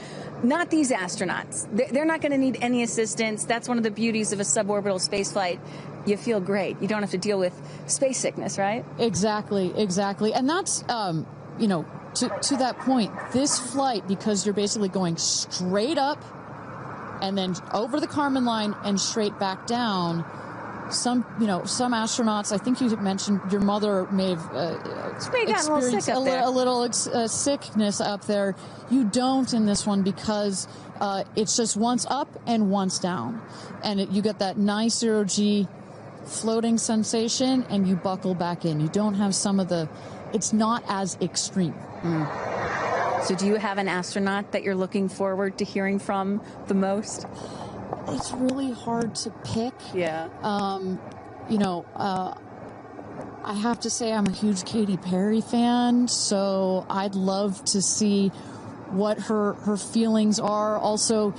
Not these astronauts. They're not going to need any assistance. That's one of the beauties of a suborbital spaceflight. You feel great. You don't have to deal with space sickness, right? Exactly. And that's, to that point, this flight, because you're basically going straight up and then over the Kármán line and straight back down. Some astronauts, I think you mentioned your mother may have experienced a little sickness up there. You don't in this one because it's just once up and once down. And you get that nice zero-G floating sensation and you buckle back in. You don't have it's not as extreme. So do you have an astronaut that you're looking forward to hearing from the most? It's really hard to pick. Yeah. I have to say I'm a huge Katy Perry fan, so I'd love to see what her feelings are. Also,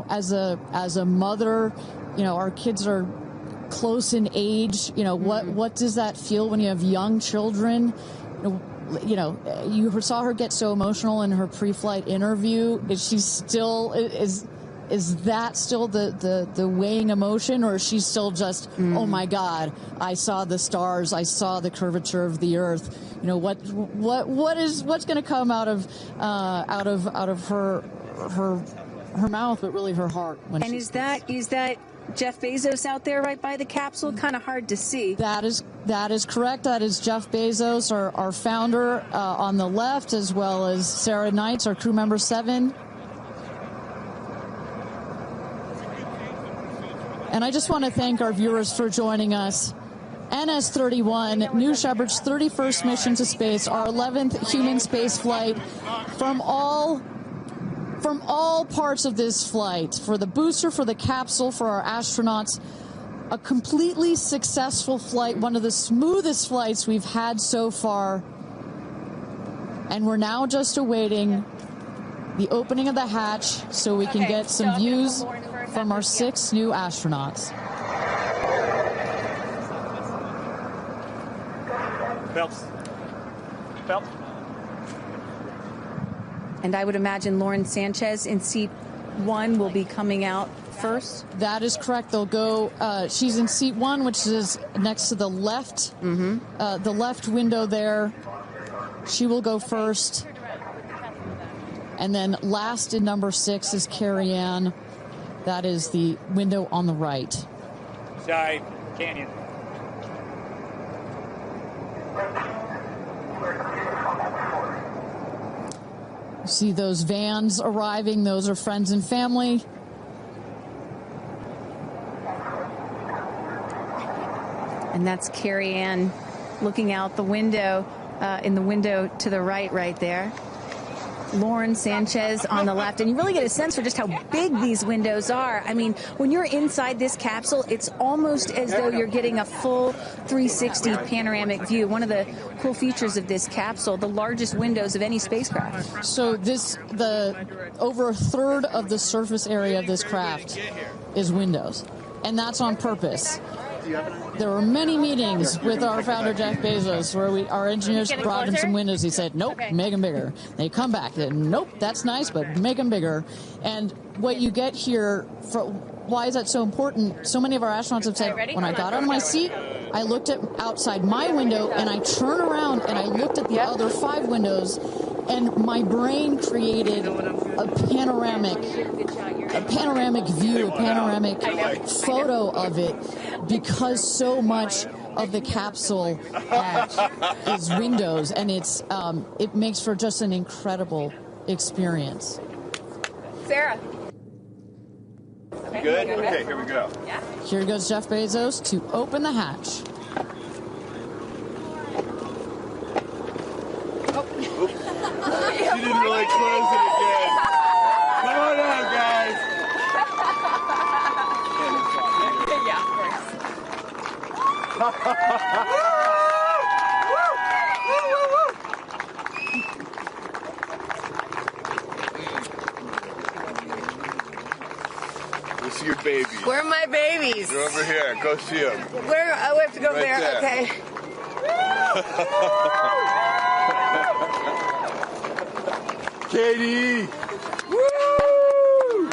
as a mother, our kids are close in age. What does that feel when you have young children? You saw her get so emotional in her pre-flight interview. Is that still the weighing emotion, or is she still just, oh my God, I saw the stars, I saw the curvature of the Earth? What's going to come out of her mouth, but really her heart? And is that Jeff Bezos out there right by the capsule? Kind of hard to see. That is correct. That is Jeff Bezos, our founder, on the left, as well as Sarah Knights, our crew member 7. And I just want to thank our viewers for joining us. NS-31, New Shepard's 31st mission to space, our 11th human space flight. From all parts of this flight, for the booster, for the capsule, for our astronauts, a completely successful flight, one of the smoothest flights we've had so far. And we're now just awaiting the opening of the hatch so we can get some views from our 6 new astronauts. Phelps. And I would imagine Lauren Sanchez in seat 1 will be coming out first. That is correct. They'll go. She's in seat 1, which is next to the left, the left window there. She will go first. And then last in number 6 is Carrie Ann. That is the window on the right. Side canyon. See those vans arriving. Those are friends and family. And that's Carrie Ann looking out the window, in the window to the right there. Lauren Sanchez on the left, and you really get a sense for just how big these windows are. I mean, when you're inside this capsule, it's almost as though you're getting a full 360 panoramic view. One of the cool features of this capsule, the largest windows of any spacecraft. So over a third of the surface area of this craft is windows, and that's on purpose. There were many meetings with our founder, Jeff Bezos, where our engineers brought him some windows. He said, nope, make them bigger. They come back. Nope, that's nice, but make them bigger. And what you get here, why is that so important? So many of our astronauts have said, when I got out of my seat, I looked outside my window, and I turned around, and I looked at the other 5 windows, and my brain created a panoramic view, a panoramic photo of it, because so much of the capsule is windows, and it makes for just an incredible experience. Sarah. Good? Okay, here we go. Yeah. Here goes Jeff Bezos to open the hatch. She didn't really close it again. Come on out, guys. Yeah, of We'll see your babies. Where are my babies? They're over here. Go see them. Where? Oh, we have to go Right there. there. Okay. Katie! Woo!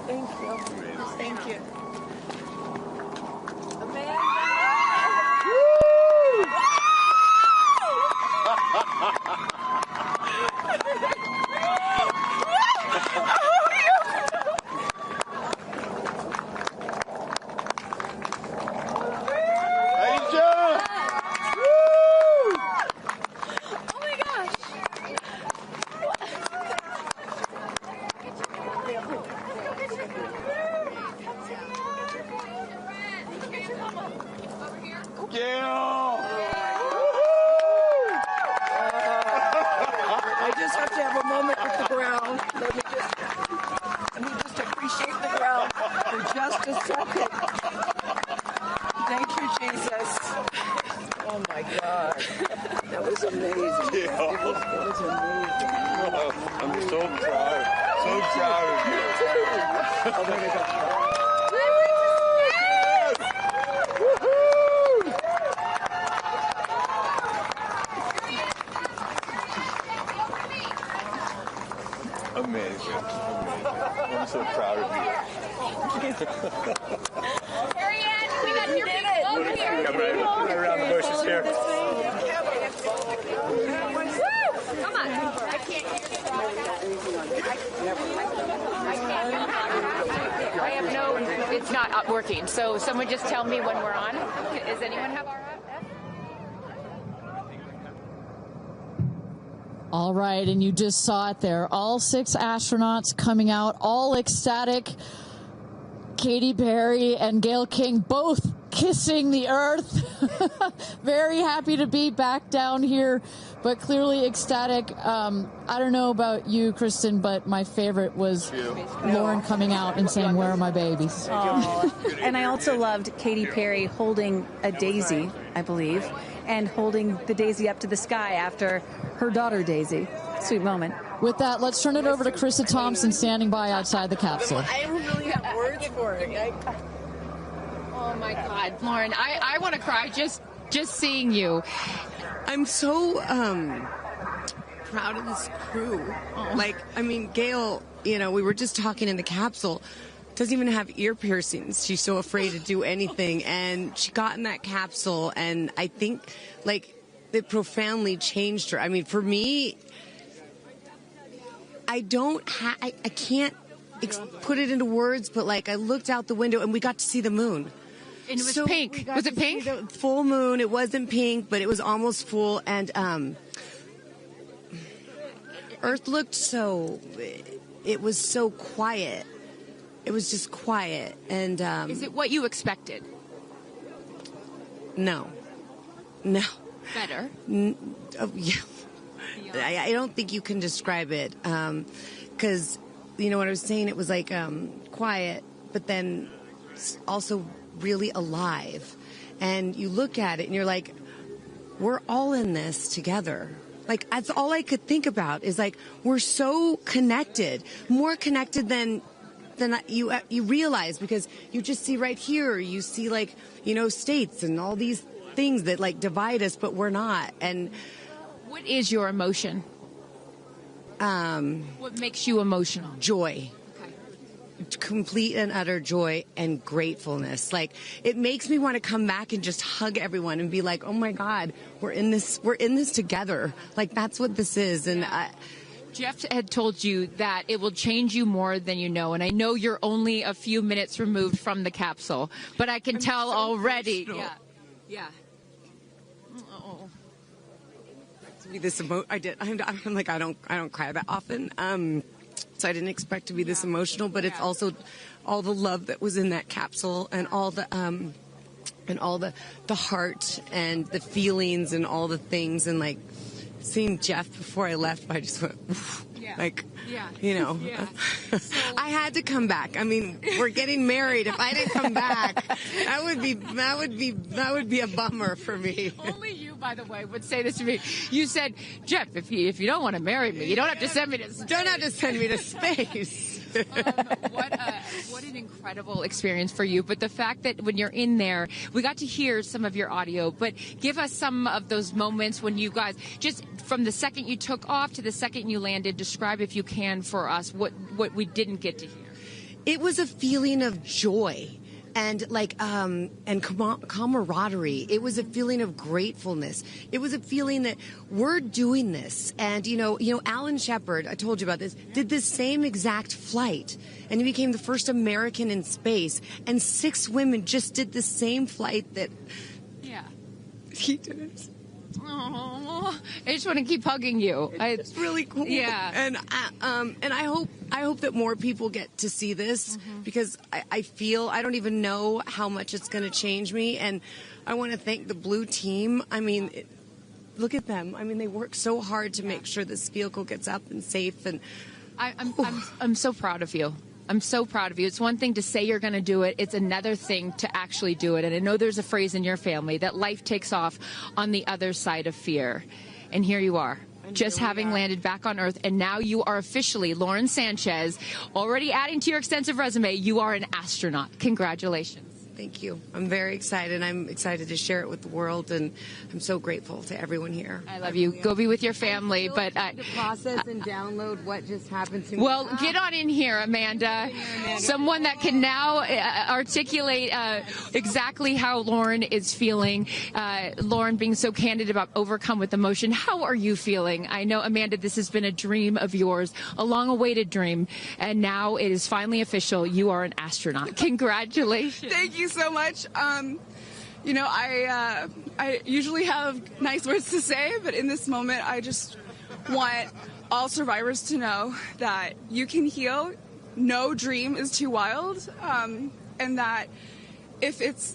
Thank you. Thank you. Amanda! I just have to have a moment with the ground. Let me just appreciate the ground for just a second. Thank you, Jesus. Oh my God. That was amazing. Yeah. It was amazing. I'm so proud. So proud of you. Me too. Oh my God. Amazing. I'm so proud of you. Carrie Ann, we got your people over here. Come right around the bushes here. Come on. I can't I have no, it's not working. So someone just tell me when we're on. Does anyone have our app? All right, and you just saw it there. All 6 astronauts coming out, all ecstatic. Katy Perry and Gayle King both kissing the Earth. Very happy to be back down here, but clearly ecstatic. I don't know about you, Kristen, but my favorite was Lauren coming out and saying, "Where are my babies?" Oh. And I also loved Katy Perry holding a daisy, I believe, and holding the daisy up to the sky after her daughter Daisy. Sweet moment. With that, let's turn it over to Krista Thompson standing by outside the capsule. I don't really have words for it. Oh my God, Lauren, I want to cry just seeing you. I'm so proud of this crew. Like, I mean, Gayle, we were just talking in the capsule, doesn't even have ear piercings. She's so afraid to do anything. And she got in that capsule, and I think, like, it profoundly changed her. I mean, for me, I can't put it into words, but, like, I looked out the window, and we got to see the moon. And it was pink. Was it pink? The full moon. It wasn't pink, but it was almost full. And Earth looked it was so quiet. it was just quiet. And is it what you expected? No. Better. Yeah. I don't think you can describe it, because you know what I was saying. It was like quiet, but then also really alive. And you look at it and you're like, we're all in this together. Like, that's all I could think about is like, we're so connected, more connected than you realize, because you just see right here, you see like, you know, states and all these things that like divide us, but we're not. And what is your emotion? What makes you emotional? Joy. Complete and utter joy and gratefulness. Like, it makes me want to come back and just hug everyone and be like, oh my God, we're in this together. Like, that's what this is. And Jeff had told you that it will change you more than you know, and I know you're only a few minutes removed from the capsule, but I can tell so already. Emotional. Yeah. To be this I'm like, I don't cry that often. So I didn't expect to be this emotional, but it's also all the love that was in that capsule, and all the heart and the feelings and all the things, and like seeing Jeff before I left, I just went, you know, I had to come back. I mean, we're getting married. If I didn't come back, that would be a bummer for me. Only you, by the way, would say this to me. You said, Jeff, if you don't want to marry me, you don't have to send me to space. Don't have to send me to space. What an incredible experience for you. But the fact that when you're in there, we got to hear some of your audio, but give us some of those moments when you guys, just from the second you took off to the second you landed, describe, if you can, for us what we didn't get to hear. It was a feeling of joy and like and camaraderie. It was a feeling of gratefulness. It was a feeling that we're doing this. And you know Alan Shepard, I told you about this, did this same exact flight, and he became the first American in space, and 6 women just did the same flight that he did. Oh, I just want to keep hugging you. It's really cool. Yeah. And I hope that more people get to see this, because I feel, I don't even know how much it's going to change me. And I want to thank the Blue team. I mean, look at them. I mean, they work so hard to make sure this vehicle gets up and safe. And I'm so proud of you. I'm so proud of you. It's one thing to say you're going to do it. It's another thing to actually do it. And I know there's a phrase in your family that life takes off on the other side of fear. And here you are, just having landed back on Earth. And now you are officially, Lauren Sanchez, already adding to your extensive resume, you are an astronaut. Congratulations. Thank you. I'm very excited. I'm excited to share it with the world, and I'm so grateful to everyone here. I love you. Go be with your family. But to process and download what just happened to me. Well, get on in here, Amanda. Someone that can now articulate exactly how Lauren is feeling. Lauren being so candid about overcome with emotion. How are you feeling? I know, Amanda, this has been a dream of yours, a long-awaited dream, and now it is finally official. You are an astronaut. Congratulations. Thank you so much. You know, I usually have nice words to say, but in this moment, I just want all survivors to know that you can heal. No dream is too wild, and that if it's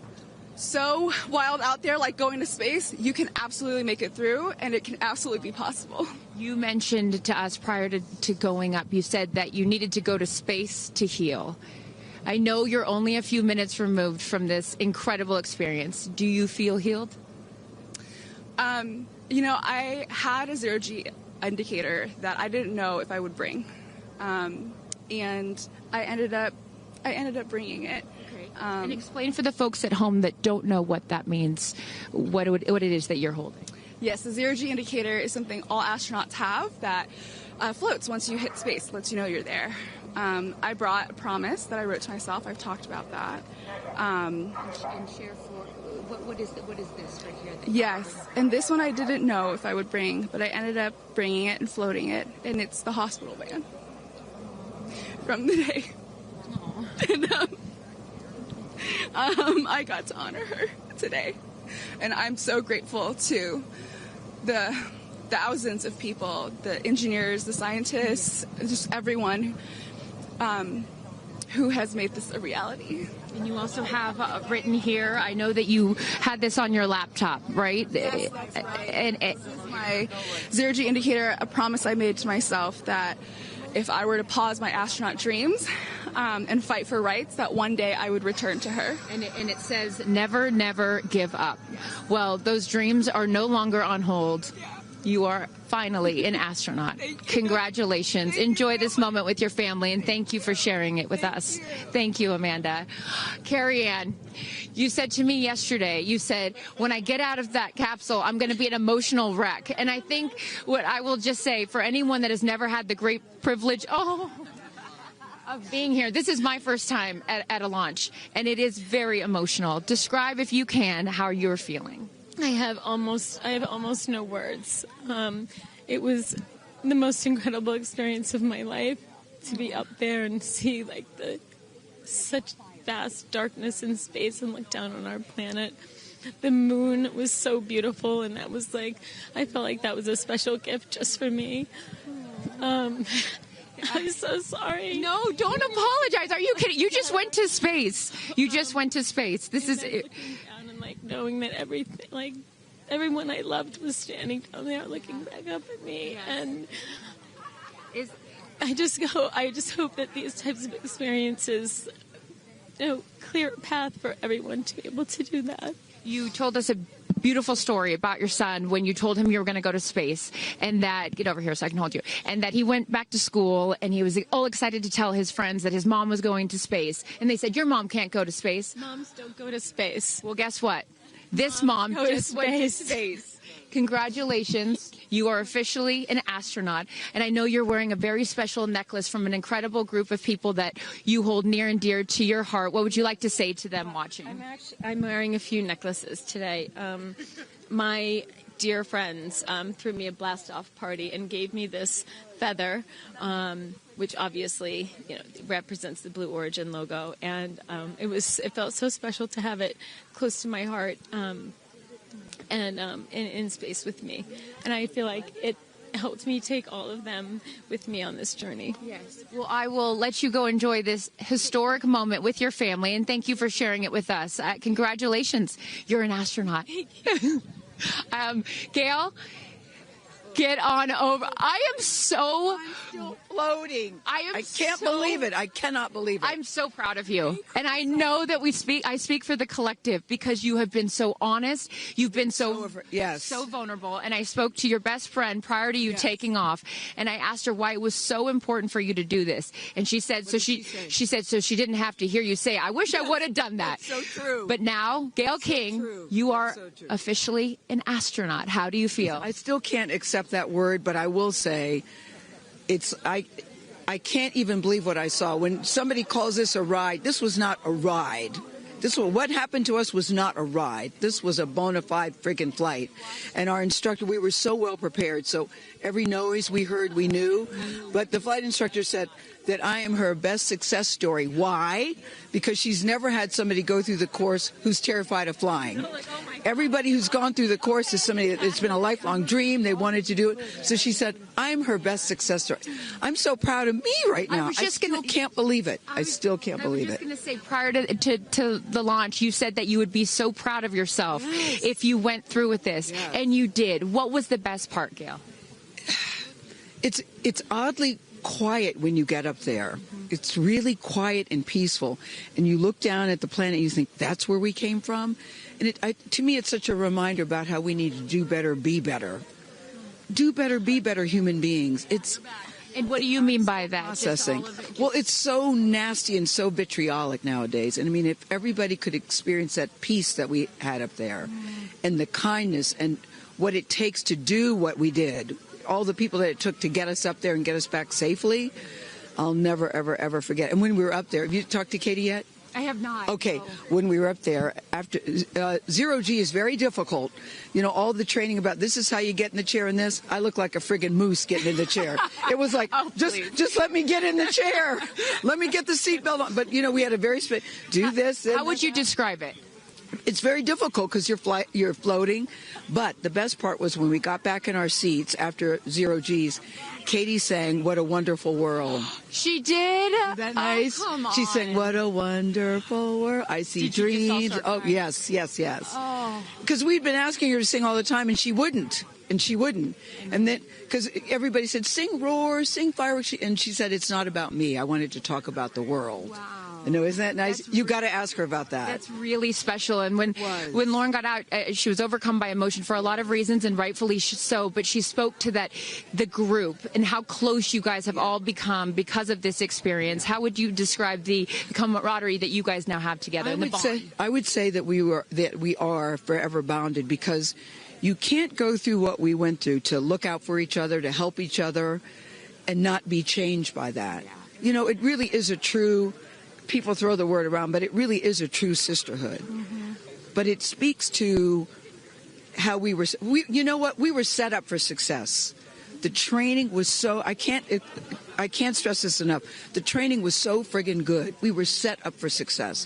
so wild out there, like going to space, you can absolutely make it through, and it can absolutely be possible. You mentioned to us prior to going up, you said that you needed to go to space to heal. I know you're only a few minutes removed from this incredible experience. Do you feel healed? You know, I had a zero-G indicator that I didn't know if I would bring, and I ended up bringing it. Okay. And explain for the folks at home that don't know what that means, what it is that you're holding. Yes, the zero-G indicator is something all astronauts have that floats once you hit space, lets you know you're there. I brought a promise that I wrote to myself. I've talked about that. And share for what is this right here? Yes, and this one I didn't know if I would bring, but I ended up bringing it and floating it, and it's the hospital van from the day. And I got to honor her today, and I'm so grateful to the thousands of people, the engineers, the scientists, just everyone who has made this a reality. And you also have written here, I know that you had this on your laptop, right? Yes, that's right. This is my zero-G indicator, a promise I made to myself that if I were to pause my astronaut dreams and fight for rights, that one day I would return to her. And it says, never, never give up. Well, those dreams are no longer on hold. You are finally an astronaut. Congratulations. Enjoy this moment with your family, and thank you for sharing it with us. Thank you, Amanda. Carrie Ann, you said to me yesterday, you said, when I get out of that capsule, I'm going to be an emotional wreck. And I think what I will just say, for anyone that has never had the great privilege, of being here, this is my first time at a launch, and it is very emotional. Describe, if you can, how you're feeling. I have almost no words. It was the most incredible experience of my life to be up there and see like such vast darkness in space and look down on our planet. The moon was so beautiful, and that was like, I felt like that was a special gift just for me. I'm so sorry. No, don't apologize. Are you kidding? You just went to space. You just went to space. This is it. Like knowing that everyone I loved was standing down there looking back up at me, and I just hope that these types of experiences, clear a path for everyone to be able to do that. You told us a beautiful story about your son when you told him you were going to go to space, and that, get over here so I can hold you, and that he went back to school and he was all excited to tell his friends that his mom was going to space, and they said, your mom can't go to space. Moms don't go to space. Well, guess what? This mom just went to space. Congratulations. You are officially an astronaut. And I know you're wearing a very special necklace from an incredible group of people that you hold near and dear to your heart. What would you like to say to them watching? I'm wearing a few necklaces today. My dear friends threw me a blast-off party and gave me this feather, which obviously represents the Blue Origin logo. And it felt so special to have it close to my heart. And in space with me. And I feel like it helped me take all of them with me on this journey. Yes. Well, I will let you go enjoy this historic moment with your family, and thank you for sharing it with us. Congratulations. You're an astronaut. Gayle, get on over. I'm still floating. I can't believe it. I cannot believe it. I'm so proud of you. And I know that I speak for the collective, because you have been so honest. You've been so vulnerable. And I spoke to your best friend prior to you taking off, and I asked her why it was so important for you to do this. And she said, so she didn't have to hear you say, I wish I would have done that. That's so true. But now, Gayle King, you are officially an astronaut. How do you feel? I still can't accept that word, but I will say I can't even believe what I saw. When somebody calls this a ride, this was not a ride. What happened to us was not a ride. This was a bona fide friggin' flight. And our instructor, we were so well prepared. So every noise we heard, we knew. But the flight instructor said that I am her best success story. Why? Because she's never had somebody go through the course who's terrified of flying. Everybody who's gone through the course is somebody that it's been a lifelong dream. They wanted to do it. So she said, I'm her best success story. I'm so proud of me right now. I still can't believe it. I still can't believe it. I was just going to say, prior to the launch, you said that you would be so proud of yourself if you went through with this. Yes. And you did. What was the best part, Gayle? It's oddly quiet when you get up there. It's really quiet and peaceful. And you look down at the planet and you think, that's where we came from? And to me, it's such a reminder about how we need to do better, be better. Do better, be better human beings. And what do you mean by that? Processing. Well, it's so nasty and so vitriolic nowadays. And I mean, if everybody could experience that peace that we had up there, and the kindness and what it takes to do what we did, all the people that it took to get us up there and get us back safely, I'll never, ever, ever forget. And when we were up there, have you talked to Katy yet? I have not. Okay, when we were up there, after zero-G is very difficult. You know, all the training about this is how you get in the chair and this. I look like a friggin' moose getting in the chair. It was like, just let me get in the chair. Let me get the seatbelt on. But, you know, we had a very do this. How would you describe it? it's very difficult because you're floating. But the best part was when we got back in our seats after 0 Gs, Katy sang "What a Wonderful World." She did? Isn't that nice? Oh, come on. She sang "What a Wonderful World." I see dreams. Oh, yes. Oh. Because we'd been asking her to sing all the time, and she wouldn't. And then, because everybody said, sing roar, sing fireworks. And she said, it's not about me. I wanted to talk about the world. Wow. I know, isn't that nice? You got to ask her about that. That's really special. And when Lauren got out, she was overcome by emotion for a lot of reasons, and rightfully so. But she spoke to the group and how close you guys have all become because of this experience. How would you describe the camaraderie that you guys now have together? I would say that we are forever bonded, because you can't go through what we went through to look out for each other, to help each other, and not be changed by that. Yeah. You know, it really is a true. People throw the word around, but it really is a true sisterhood. Mm-hmm. But it speaks to how we were, you know what? We were set up for success. The training was so, I can't stress this enough. The training was so friggin' good. We were set up for success.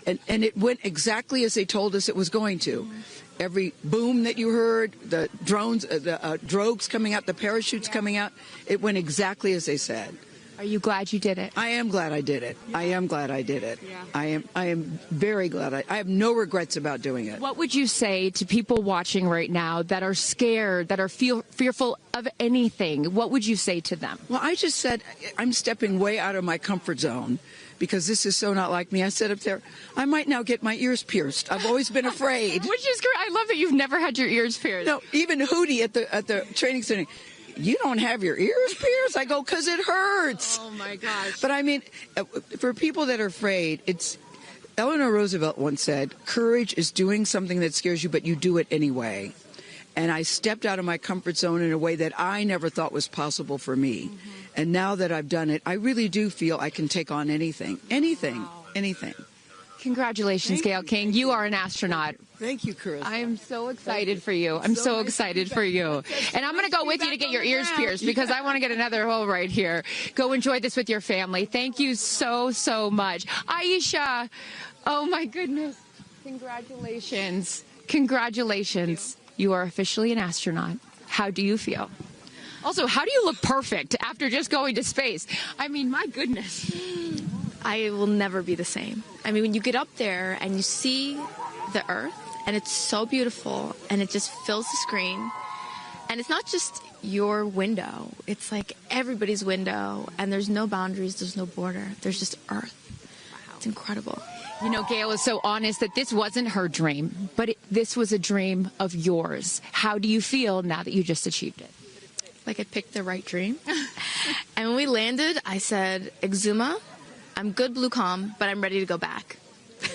And it went exactly as they told us it was going to. Mm-hmm. Every boom that you heard, the drones, the drogues coming out, the parachutes coming out, it went exactly as they said. Are you glad you did it? I am glad I did it. Yeah. I am glad I did it. Yeah. I am very glad. I have no regrets about doing it. What would you say to people watching right now that are scared, that are fearful of anything? What would you say to them? Well, I just said I'm stepping way out of my comfort zone, because this is so not like me. I said up there, I might now get my ears pierced. I've always been afraid. Which is great. I love that you've never had your ears pierced. No, even Hootie at the training center. You don't have your ears pierced? I go, because it hurts. Oh, my gosh. But I mean, for people that are afraid, Eleanor Roosevelt once said, courage is doing something that scares you, but you do it anyway. And I stepped out of my comfort zone in a way that I never thought was possible for me. Mm-hmm. And now that I've done it, I really do feel I can take on anything. Anything. Congratulations, Gayle King. You are an astronaut. Thank you, Chris. I am so excited for you. I'm so excited for you. And I'm going to go with you to get your ears pierced, because I want to get another hole right here. Go enjoy this with your family. Thank you so, so much. Aisha, oh my goodness. Congratulations. Congratulations. You are officially an astronaut. How do you feel? Also, how do you look perfect after just going to space? I mean, my goodness. I will never be the same. I mean, when you get up there and you see the Earth, and it's so beautiful, and it just fills the screen, and it's not just your window. It's like everybody's window, and there's no boundaries, there's no border. There's just Earth. Wow. It's incredible. You know, Gayle is so honest that this wasn't her dream, but this was a dream of yours. How do you feel now that you just achieved it? Like I picked the right dream. And when we landed, I said, Exuma, I'm good, blue calm, but I'm ready to go back.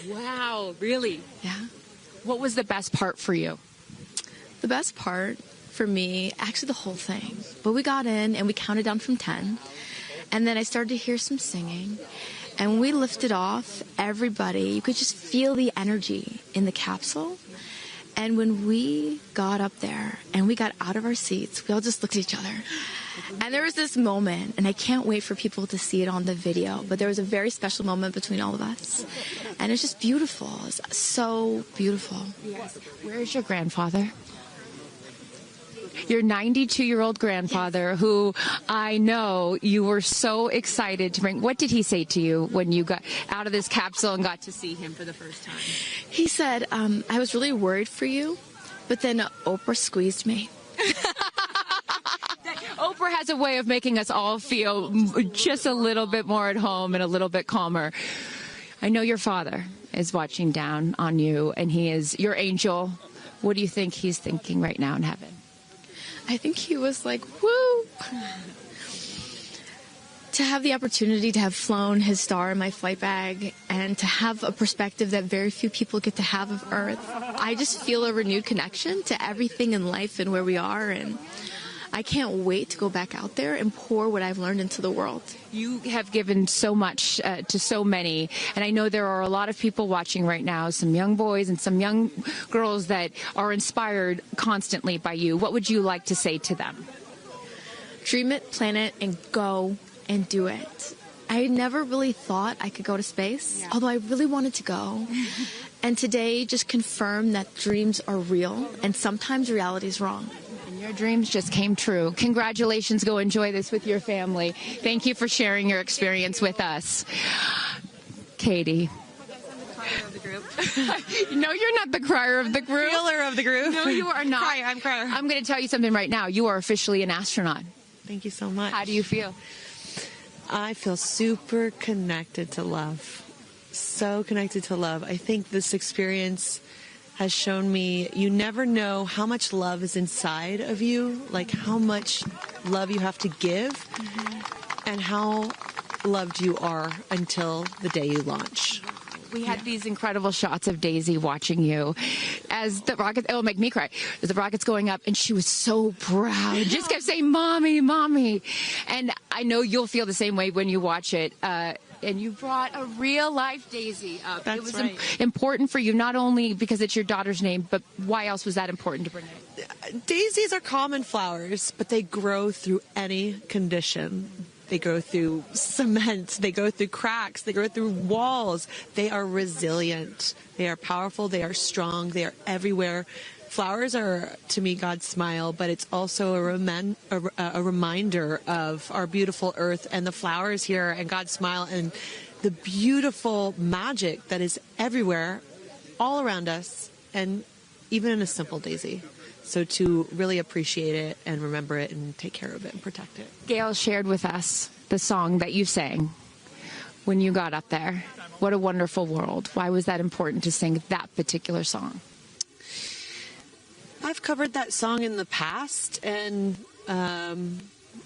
Wow, really? Yeah. What was the best part for you? The best part for me, actually the whole thing. But we got in and we counted down from 10. And then I started to hear some singing. And when we lifted off, everybody, you could just feel the energy in the capsule. And when we got up there and we got out of our seats, we all just looked at each other. And there was this moment, and I can't wait for people to see it on the video, but there was a very special moment between all of us. And it's just beautiful. It's so beautiful. Yes. Where is your grandfather? Your 92-year-old grandfather, who I know you were so excited to bring. What did he say to you when you got out of this capsule and got to see him for the first time? He said, I was really worried for you, but then Oprah squeezed me. Oprah has a way of making us all feel just a little bit more at home and a little bit calmer. I know your father is watching down on you, and he is your angel. What do you think he's thinking right now in heaven? I think he was like, woo! To have the opportunity to have flown his star in my flight bag and to have a perspective that very few people get to have of Earth, I just feel a renewed connection to everything in life and where we are, and I can't wait to go back out there and pour what I've learned into the world. You have given so much to so many, and I know there are a lot of people watching right now, some young boys and some young girls that are inspired constantly by you. What would you like to say to them? Dream it, plan it, and go and do it. I never really thought I could go to space, although I really wanted to go. And today just confirmed that dreams are real, and sometimes reality is wrong. And your dreams just came true. Congratulations. Go enjoy this with your family. Thank you for sharing your experience with us. Katy. No, you're not the crier of the group. Feeler of the group. No, you are not. Crier, I'm crier. I'm going to tell you something right now. You are officially an astronaut. Thank you so much. How do you feel? I feel super connected to love. So connected to love. I think this experience has shown me you never know how much love is inside of you, like how much love you have to give, and how loved you are until the day you launch. We had these incredible shots of Daisy watching you as the rocket, it'll make me cry, as the rocket's going up, and she was so proud. Just kept saying, Mommy, Mommy. And I know you'll feel the same way when you watch it. And you brought a real life Daisy up. That's it was right. important for you, not only because it's your daughter's name, but why else was that important to bring it? Daisies are common flowers, but they grow through any condition. They go through cement, they go through cracks, they go through walls. They are resilient, they are powerful, they are strong, they are everywhere. Flowers are, to me, God's smile, but it's also a reminder of our beautiful earth and the flowers here and God's smile and the beautiful magic that is everywhere, all around us, and even in a simple daisy. So to really appreciate it and remember it and take care of it and protect it. Gayle shared with us the song that you sang when you got up there. What a wonderful world. Why was that important to sing that particular song? I've covered that song in the past, and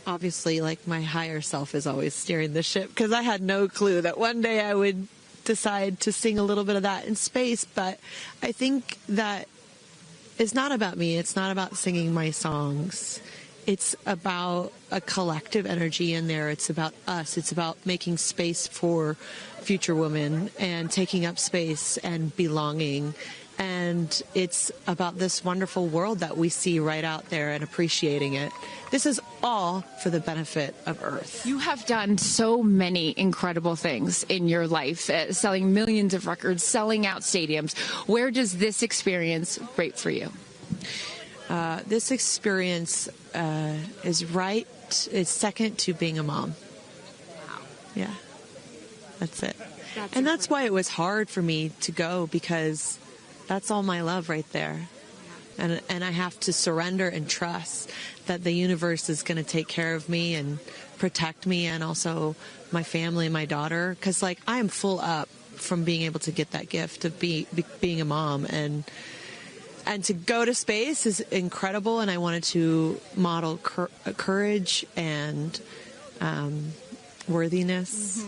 obviously, like, my higher self is always steering the ship, because I had no clue that one day I would decide to sing a little bit of that in space. But I think that it's not about me. It's not about singing my songs. It's about a collective energy in there. It's about us. It's about making space for future women and taking up space and belonging. And it's about this wonderful world that we see right out there and appreciating it. This is all for the benefit of Earth. You have done so many incredible things in your life, selling millions of records, selling out stadiums. Where does this experience rate for you? This experience is second to being a mom. Wow. Yeah, that's it. And that's why it was hard for me to go, because that's all my love right there. And I have to surrender and trust that the universe is going to take care of me and protect me, and also my family and my daughter. Because, like, I am full up from being able to get that gift of being a mom. And to go to space is incredible. And I wanted to model courage and worthiness.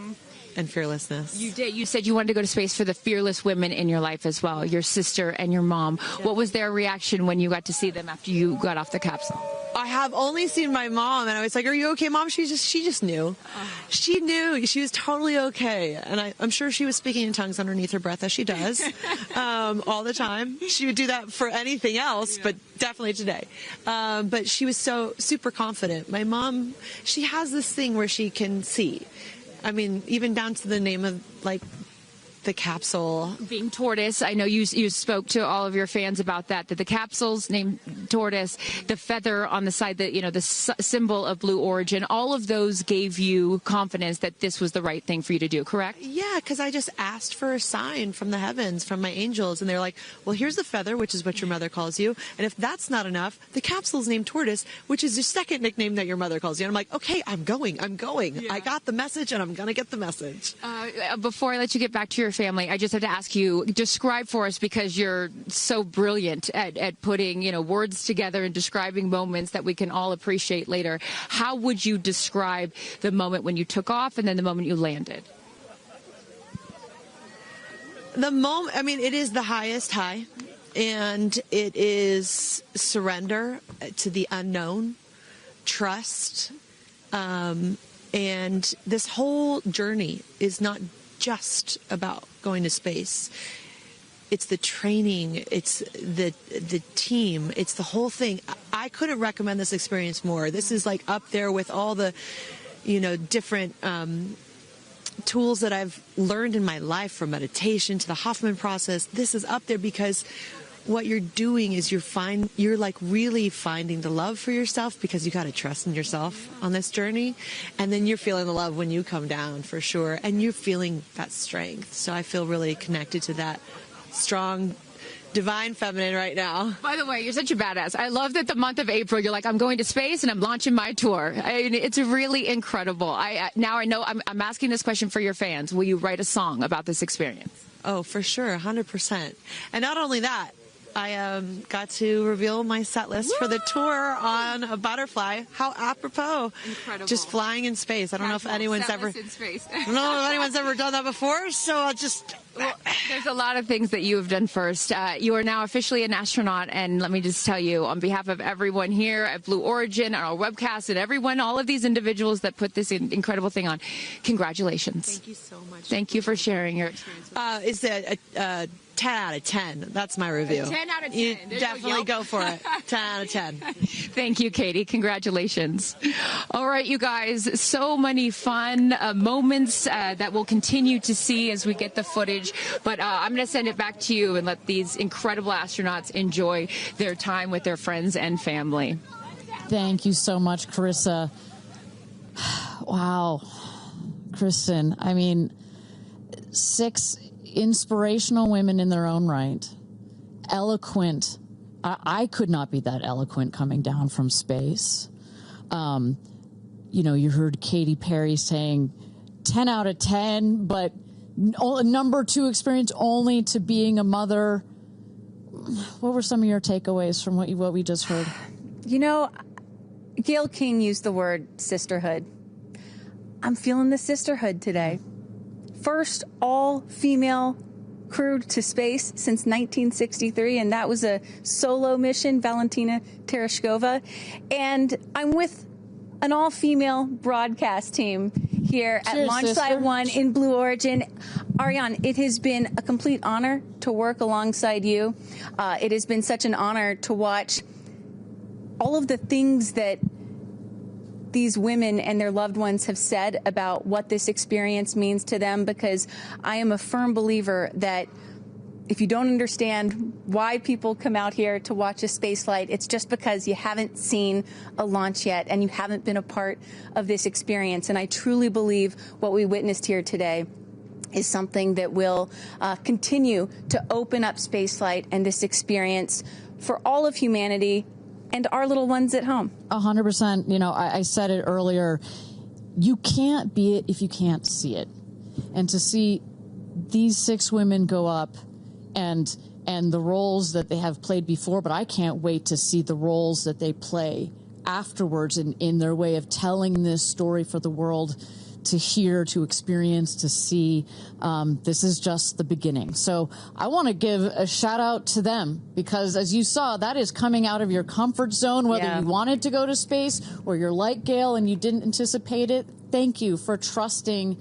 And fearlessness. You did. You said you wanted to go to space for the fearless women in your life as well, your sister and your mom. Yeah. What was their reaction when you got to see them after you got off the capsule? I have only seen my mom, and I was like, "Are you okay, Mom?" She just knew. She knew. She was totally okay, and I'm sure she was speaking in tongues underneath her breath, as she does all the time. She would do that for anything else, but definitely today. But she was so super confident. My mom, she has this thing where she can see. I mean, even down to the name of, like, the capsule being Tortoise. I know you spoke to all of your fans about that the capsule's named Tortoise, the feather on the side, that, you know, the symbol of Blue Origin, all of those gave you confidence that this was the right thing for you to do, correct? Yeah, because I just asked for a sign from the heavens, from my angels, and they're like, well, here's the feather, which is what your mother calls you, and if that's not enough, the capsule's named Tortoise, which is your second nickname that your mother calls you. And I'm like, okay, I'm going. Yeah. I got the message, and I'm going to get the message. Before I let you get back to your family, I just have to ask you, describe for us, because you're so brilliant at putting, you know, words together and describing moments that we can all appreciate later. How would you describe the moment when you took off and then the moment you landed? The moment, I mean, it is the highest high, and it is surrender to the unknown, trust, and this whole journey is not just about going to space. It's the training, it's the team, it's the whole thing. I couldn't recommend this experience more. This is like up there with all the, you know, different tools that I've learned in my life, from meditation to the Hoffman process, this is up there because what you're doing is you're like really finding the love for yourself, because you got to trust in yourself on this journey. And then you're feeling the love when you come down, for sure. And you're feeling that strength. So I feel really connected to that strong, divine feminine right now. By the way, you're such a badass. I love that the month of April, you're like, I'm going to space and I'm launching my tour. I mean, it's really incredible. Now I know I'm asking this question for your fans. Will you write a song about this experience? Oh, for sure. 100%. And not only that, I got to reveal my set list for the tour on a butterfly. How apropos. Incredible. Just flying in space. I don't know if anyone's ever in space. I don't know if anyone's ever done that before, so I'll just Well, there's a lot of things that you have done first. You are now officially an astronaut, and let me just tell you, on behalf of everyone here at Blue Origin, our webcast, and everyone, all of these individuals that put this incredible thing on, congratulations. Thank you so much. Thank you for sharing your experience. It's a 10 out of 10. That's my review. 10 out of 10. You There definitely go. go for it. 10 out of 10. Thank you, Katy. Congratulations. All right, you guys, so many fun moments that we'll continue to see as we get the footage. But I'm going to send it back to you and let these incredible astronauts enjoy their time with their friends and family. Thank you so much, Carissa. Wow. Kristen, I mean, 6 inspirational women in their own right, eloquent. I could not be that eloquent coming down from space. You know, you heard Katy Perry saying 10 out of 10, but number 2 experience only to being a mother. What were some of your takeaways from what we just heard? You know, Gayle King used the word sisterhood. I'm feeling the sisterhood today. First all-female crew to space since 1963, and that was a solo mission, Valentina Tereshkova. And I'm with an all-female broadcast team here at Cheers, Launch sister. Site 1 in Blue Origin. Ariane, it has been a complete honor to work alongside you. It has been such an honor to watch all of the things that these women and their loved ones have said about what this experience means to them, because I am a firm believer that if you don't understand why people come out here to watch a space flight, it's just because you haven't seen a launch yet and you haven't been a part of this experience. And I truly believe what we witnessed here today is something that will continue to open up spaceflight and this experience for all of humanity and our little ones at home. 100%. You know, I said it earlier. You can't be it if you can't see it. And to see these 6 women go up and the roles that they have played before, but I can't wait to see the roles that they play afterwards in their way of telling this story for the world to hear, to experience, to see. This is just the beginning. So I want to give a shout out to them, because as you saw, that is coming out of your comfort zone, whether you wanted to go to space or you're like Gayle and you didn't anticipate it. Thank you for trusting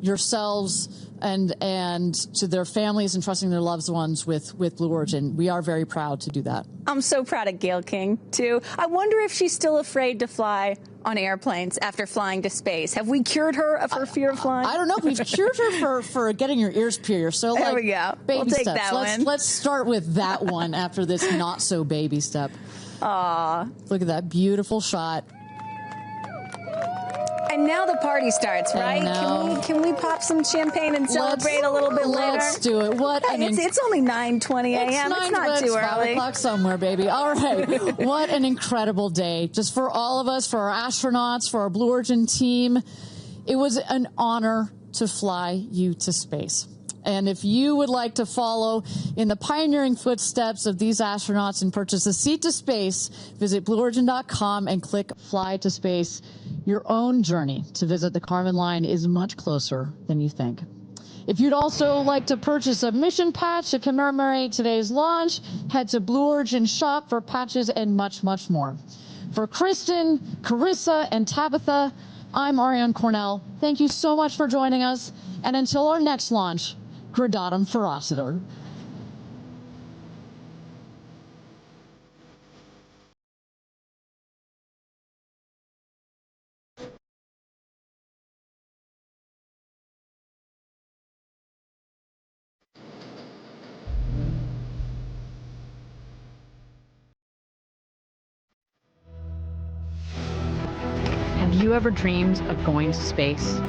yourselves and to their families and trusting their loved ones with Blue Origin. We are very proud to do that. I'm so proud of Gayle King, too. I wonder if she's still afraid to fly on airplanes after flying to space. Have we cured her of her fear of flying? I don't know. We've cured her for getting her ears pierced. So there like, we go. Baby We'll take steps. that one. Let's start with that one after this not so baby step. Aw. Look at that beautiful shot. And now the party starts, right? Can we pop some champagne and celebrate a little bit later? Let's do it. It's only 9:20 a.m. It's not too early. 5 o'clock somewhere, baby. All right. What an incredible day. Just for all of us, for our astronauts, for our Blue Origin team. It was an honor to fly you to space. And if you would like to follow in the pioneering footsteps of these astronauts and purchase a seat to space, visit BlueOrigin.com and click Fly to Space. Your own journey to visit the Kármán line is much closer than you think. If you'd also like to purchase a mission patch to commemorate today's launch, head to Blue Origin shop for patches and much, much more. For Kristen, Carissa, and Tabitha, I'm Ariane Cornell. Thank you so much for joining us. And until our next launch, Gradatum Ferocitor. Have you ever dreamed of going to space?